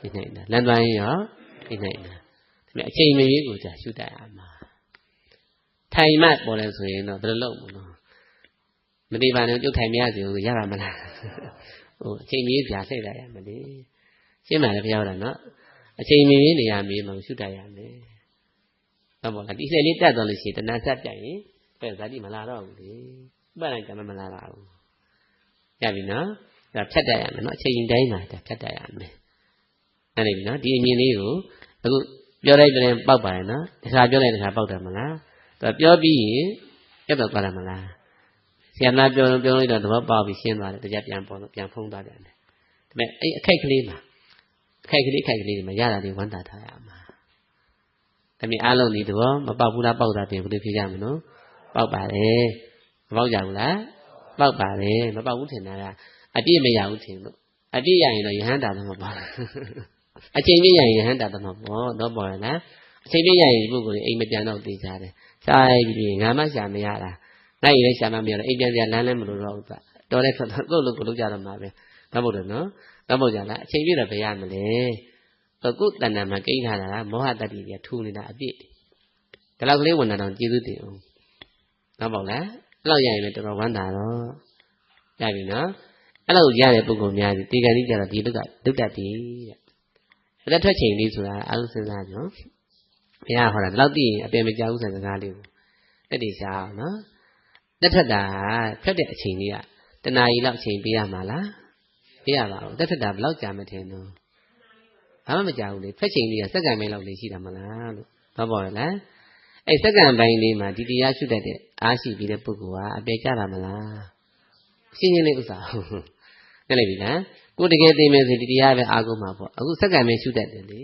သိနိုင်တာလမ်းသွားရင်ရောသိနိုင်တာဒါပေမဲ့အချိန်မရွေးကိုကြာရှုတတ်ရမှာထိုင်မှပေါ်လဲဆိုရင်တော့ဘယ်လိုလုပ်မလို့မတိပါနဲ့ကျုပ်ထိုင်မရစီဘူးရပါမလားဟိုအချိန်မရွေးကြာစိတ်လိုက်ရမလဲရှင်းပါလေဘုရားတော်နော်အချိန်မရွေးနေရမေးမှရှုတတ်ရမယ်ဟုတ်ပါလားဒီစိတ်လေးတက်သွားလို့ရှိရင်တဏှာဆက်ပြတ်ရင်ပဲဇာတိမလာတော့ဘူးလေဥပဒံကံမလာတော့ဘူးရပြီနော်ဒါဖြတ်တတ်ရမယ်နော်အချိန်တိုင်းမှာဖြတ်တတ်ရမယ်အဲ့ဒီနော်ဒီအမြင်လေးကိုအခုပြောလိုက်တယ်ပေါက်ပါရဲ့နော်တခါပြောလိုက်တခါပေါက်တယ်မလားသူပြောပြီးရင်ပြတ်တော့သွားတယ်မလား ဆရာနာပြောလိုက်တော့သဘောပေါက်ပြီးရှင်းသွားတယ်တရားပြန်ပေါ်တော့ပြန်ဖုံးသွားတယ်ဒါပေမဲ့အဲ့အခက်ကလေးတွေမှာရတာတွေဝမ်းသာထားရမှာဒါပေမဲ့အားလုံးဒီသဘောမပေါက်ဘူးလားပေါက်တာပြင်ဘယ်လိုဖြစ်ကြမလို့ပေါက်ပါတယ်မပေါက်ကြဘူးလားပေါက်ပါတယ်မပေါက်ဘူးထင်တာကအပြည့်မရဘူးထင်လို့အပြည့်ရရင်တော့ယဟန္တာတော့မပေါက်အချိန်ပြည့်ရရင်ယဟန္တာတော့မပေါက်တော့ပေါ်ရလားအချိန်ပြည့်ရရင်ဒီပုဂ္ဂိုလ်အိမ်မပြန်တော့သိကြတယ်စားပြီးငါမှရှာမရတာနိုင်ရင်ရှာမမရတော့အိမ်ပြန်ပြန်လမ်းလည်းမလို့တော့ဘူးတော်တဲ့ကိုယ့်လိုကိုလုပ်ကြတော့မှာပဲမဟုတ်တယ်နော်မဟုတ်ကြလားအချိန်ပြည့်တော့ဘယ်ရမလဲအခုတဏ္ဍာမှာကိန်းထားတာကမောဟတတ္တိတွေထူနေတာအပြည့်ဒီလောက်ကလေးဝင်တာတော့ကျေးဇူးတင်အောင်မဟုတ်လားအဲ့လောက်ရရင်လည်းတော်တော်ဝမ်းသာတော့ရပြီနော်အဲ့လောက်ရတဲ့ပုဂ္ဂိုလ်များဒီကံကြီးကြတော့ဒီလုတ်တတ်တယ်တဲ့လက်ထွက်ချိန်လေးဆိုတာအလုံးစဉ်းစားကြနော်ဘုရားဟောတာဒီလောက်သိရင်အပင်မကြောက်ဘူးဆိုတဲ့စကားလေးကိုတက်တည်ရှားအောင်နော်တက်ထွက်တာဖြတ်တဲ့အချိန်လေးကတဏှာကြီးလောက်အချိန်ပေးရမှာလားပေးရပါဘူးတက်ထွက်တာဘယ်လောက်ကြာမထင်တော့ဘာမှမကြောက်ဘူးလေဖြတ်ချိန်လေးကစက္ကန့်ပိုင်းလောက်လေးရှိတာမလားလို့တော့ပေါ်ရလားအဲ့စက္ကန့်ပိုင်းလေးမှာဒီတရားရှုတတ်တဲ့အားရှိပြီးတဲ့ပုဂ္ဂိုလ်ကအပေကြတာမလားရှင်းရှင်းလေးဥစ္စာဟုတ်လိုက်ပြီလားကိုတကယ်သိမယ်ဆိုဒီတရားပဲအားကိုးမှာပေါ့အခုစက္ကန့်ပဲရှုတတ်တယ်လေ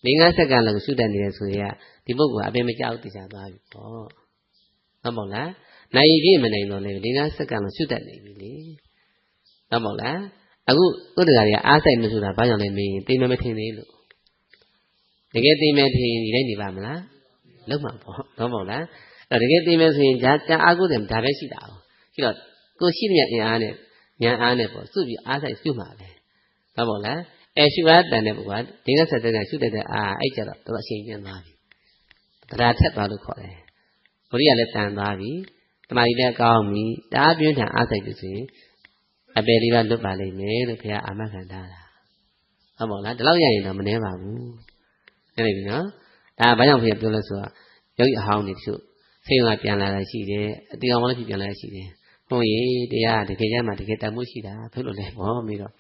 5 စက္ကန့်လောက်ရှုတတ်နေတယ်ဆိုရင်ဒီပုဂ္ဂိုလ်အပေမကြောက်သိချာသွားပြီပေါ့ဟုတ်မဟုတ်လားနိုင်ပြည့်မနိုင်တော့လေ5 စက္ကန့်လောက်ရှုတတ်နေပြီလေဟုတ်မဟုတ်လားအခုဥဒ္ဒရာတွေကအားဆိုင်မဆိုတာဘာကြောင့်လဲမင်းသိမထင်သေးလို့တကယ်သိမယ်ထင်ဒီတိုင်းနေပါမလားလုံးမှာပေါ့ဟုတ်မဟုတ်လားအဲ့တကယ်သိမယ်ဆိုရင်ဒါအားကိုးတယ်ဒါပဲရှိတာ哦ရှိတော့ကိုရှိတဲ့အင်အားနဲ့ဉာဏ်အားနဲ့ပေါ့စုပြီးအားဆိုင်ရှုမှာပဲဟုတ်မဟုတ်လားရှုအားတန်တဲ့ပုဂ္ဂိုလ်ကဒီကဆက်တဲ့ကရှုတတ်တဲ့အားအဲ့ကြတော့သူအချိန်ကျင်းသွားပြီတရားထက်သွားလို့ခေါ်တယ်ဘုရားလည်းတန်သွားပြီတမာရီလည်းကောင်းပြီတအားပြင်းထန်အားဆိုင်ပြီဆိုရင်အပယ်လေးပါလွတ်ပါလိမ့်မယ်လို့ဘုရားအာမခံထားတာဟုတ်ပါလားဒီလောက်ရရင်တော့မနှဲပါဘူးနေပြီနော်ဒါဘာကြောင့်ဘုရားပြောလဲဆိုတော့ယောဂီအဟောင်းတွေတချို့စိတ်ကပြန်လာတာရှိတယ်အတေအောင်လည်းပြန်လာတာရှိတယ်ဘုန်းကြီးတရားတကယ်ကြမှာတကယ်တန်မှုရှိတာဖြစ်လို့လဲဟောပြီးတော့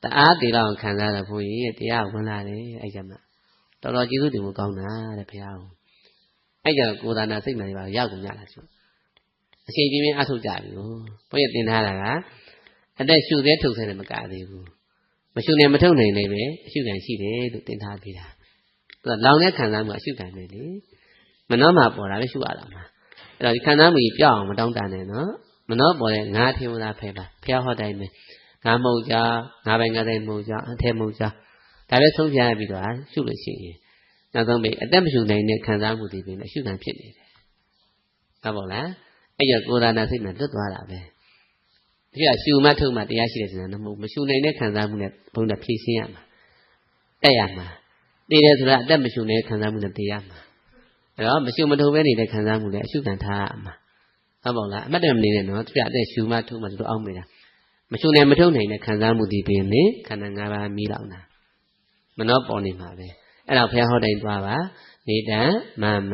တအားတေလောက်ခံစားတာဘုန်းကြီးတရားဝင်လာတယ်အဲ့ကြမှာတော်တော်ကျေးဇူးတင်ဖို့ကောင်းတာတဲ့ဘုရားအဲ့ကြတော့ကိုယ်သာနာစိတ်မှန်တွေပါရောက်ကုန်ကြတာဆိုအချိန်ပြင်းပြင်းအထုတ်ကြပြီဘုရားတင်ထားတာကအသက်ရှုသေးထုတ်ဆဲတယ်မကသေးဘူးမရှုနေမထုတ်နိုင်နေပဲအရှုခံရှိတယ်လို့တင်ထားပေးတာသူကလောင်တဲ့ခံစားမှုအရှုခံနေလေမနှောမှာပေါ်တာပဲရှုရတာမှာအဲ့တော့ဒီခံစားမှုကြီးပြောင်းအောင်မတောင်းတနဲ့နော်မနှောပေါ်တဲ့ငါထင်မလားဖဲပါဖျားဟောတိုင်းပဲငါမဟုတ်ကြငါပိုင်ငါတိုင်းမဟုတ်ကြအထဲမဟုတ်ကြဒါပဲဆုံးဖြတ်ပြီးတော့ရှုလို့ရှိရင်နောက်ဆုံးပဲအသက်မရှုနိုင်တဲ့ခံစားမှုတွေပြင်အရှုခံဖြစ်နေတယ်ဟုတ်ပါလားအဲ့ကြောင့်ကိုယ်သာနာစိတ်နဲ့လွတ်သွားတာပဲဒီကရှုမှထုတ်မှတရားရှိတယ်ဆိုတာမဟုတ်မရှုနိုင်တဲ့ခံစားမှုနဲ့ဘုံနဲ့ဖြည့်ရှင်းရမှာတက်ရမှာသိတယ်ဆိုတာအသက်မရှုနိုင်တဲ့ခံစားမှုနဲ့သိရမှာအဲ့တော့မရှုမထုတ်ပဲနေတဲ့ခံစားမှုနဲ့အရှုခံထားရမှာဟုတ်ပါလားအမှတ်တရမနေနဲ့နော်ဒီကအသက်ရှုမှထုတ်မှတို့အောင်းမိတာမရှုနိုင်မထုတ်နိုင်တဲ့ခံစားမှုဒီပင်လေခန္ဓာ၅ပါးမိလောက်တာမနှောပေါ်နေမှာပဲအဲ့တော့ဘုရားဟောတိုင်းသွားပါနေတံမမ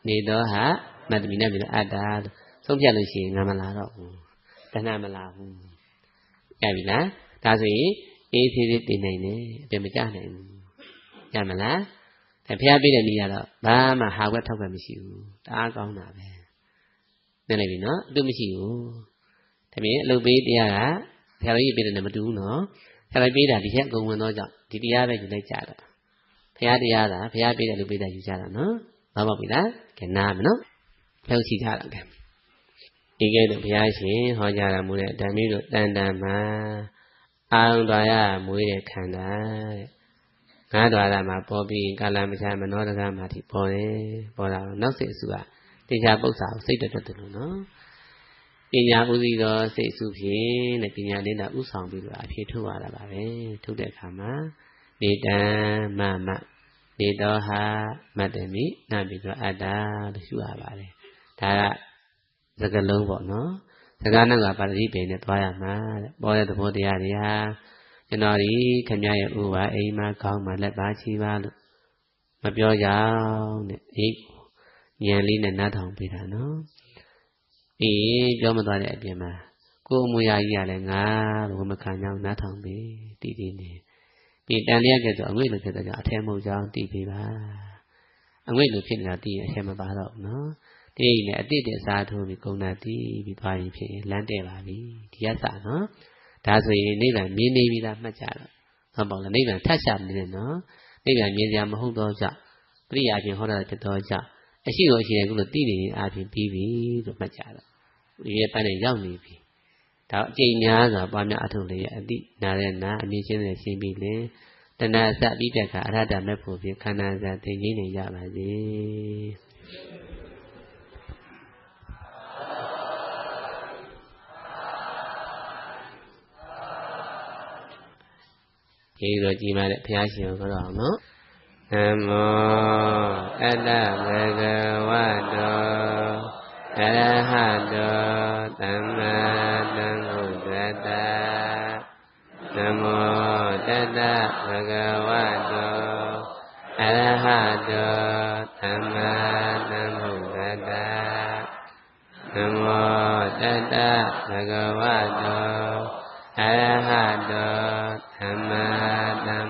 နေတော့ဟာမတ္တမိနဲ့ပြီးတော့အတ္တလို့ဆုံးဖြတ်လို့ရှိရင်ငါမလာတော့ဘူးတဏှာမလာဘူးရပြီလားဒါဆိုရင်အေးသေးသေးတည်နိုင်တယ်အပြင်မကြနိုင်ဘူးရမလားဒါဘုရားပြတဲ့နေရာတော့ဘာမှဟာခွက်ထောက်ခွက်မရှိဘူးတအားကောင်းတာပဲသိနေပြီနော်အတူမရှိဘူးဒါပြင်အလုပ်ပေးတရားကဘုရားကြီးပြတဲ့နဲ့မတူဘူးနော်ဘုရားပေးတာဒီချက်အကုန်ဝင်တော့ကြောင့်ဒီတရားပဲယူလိုက်ကြတော့ဘုရားတရားကဘုရားပေးတဲ့လူပေးတာယူကြတာနော်ဘာမှမဟုတ်ပြီလားကဲနားမယ်နော်ဖျောက်ရှိကြတာကဲဒီကဲတော့ဘုရားရှင်ဟောကြားတော်မူတဲ့ဓမ္မီတို့တန်တန်မှာအာရုံတော်ရမွေးတဲ့ခန္ဓာတဲ့ငါးတော်ရမှာပေါ်ပြီးကာလမချမနောတကမှာထိပေါ်တယ်ပေါ်တာနောက်စိတ်အစုကတရားပု္ပ္ပာကိုစိတ်တက်တယ်လို့နော်ပညာဥသိတော်စိတ်အစုဖြင့်တဲ့ပညာလေးတာဥဆောင်ပြီးတော့အဖြစ်ထုတ်ရတာပါပဲထုတ်တဲ့အခါမှာနေတံမမနေတော်ဟာမတ္တမိနာပြီးတော့အတ္တလို့ရှုရပါတယ်ဒါကစကလုံးပေါ့နော်စကားနဲ့ကပါဠိပင်နဲ့သွားရမှာတဲ့ပေါ်တဲ့သဘောတရားတွေဟာကျွန်တော်ဒီခင်ဗျားရဲ့ဥပါအိမ်မှာခေါင်းမှာလက်ပါချီပါလို့မပြောကြအောင်တဲ့ဒီဉာဏ်လေးနဲ့နားထောင်ပေးတာနော်အေးပြောမသွားတဲ့အပြင်မှာကိုယ်အမူအရာကြီးကလည်းငါလို့မခံကြောင်းနားထောင်ပေးတည်တည်နေပြီးတန်လျက်ကဆိုအငွေ့လိုဖြစ်တဲ့ကြောင့်အထဲမဟုတ်ကြောင်းတည်ပေးပါအငွေ့လိုဖြစ်နေတာတည်ရင်အထဲမပါတော့ဘူးနော်တ အေးနဲ့အတိတ်တဲ့စားထိုးပြီးကုံနာတီးပြီးသွားရင်ဖြစ်လမ်းတဲ့ပါပြီဒီရစနော်ဒါဆိုရင်နိဗ္ဗာန်မြင်နေပြီလားမှတ်ကြတော့ဟုတ်ပါလားနိဗ္ဗာန်ထပ်ရှာနေတယ်နော်နိဗ္ဗာန်မြင်စရာမဟုတ်တော့ကြောင့်ပရိယာပြင်ဟောတာဖြစ်တော့ကြောင့်အရှိကိုအရှိတယ်ကုလို့သိနေရင်အပြင်ပြီးပြီလို့မှတ်ကြတော့ဒီရဲ့ပန်းနဲ့ရောက်နေပြီဒါအကျိန်များစွာပွားများအထုလေးရဲ့အတိနာတဲ့နာအမြင်ချင်းနဲ့ရှင်းပြီးလေတဏှာစပြီးတဲ့ကအရဟတမဲ့ဖို့ဖြင့်ခန္ဓာစသိငြိမ့်နေရပါစေဒီလိုကြည်မာတဲ့ဘုရားရှင်ကိုတော့နော်နမောအတ္တဘဂဝတောအရဟတောသမ္မာသမ္ဗုဒ္ဓတ္တနမောတတ္တဘဂဝတောအရဟတောသမ္မာသမ္ဗုဒ္ဓတ္တနမောတတ္တဘဂဝတောအရဟတောသမ္မာသမ္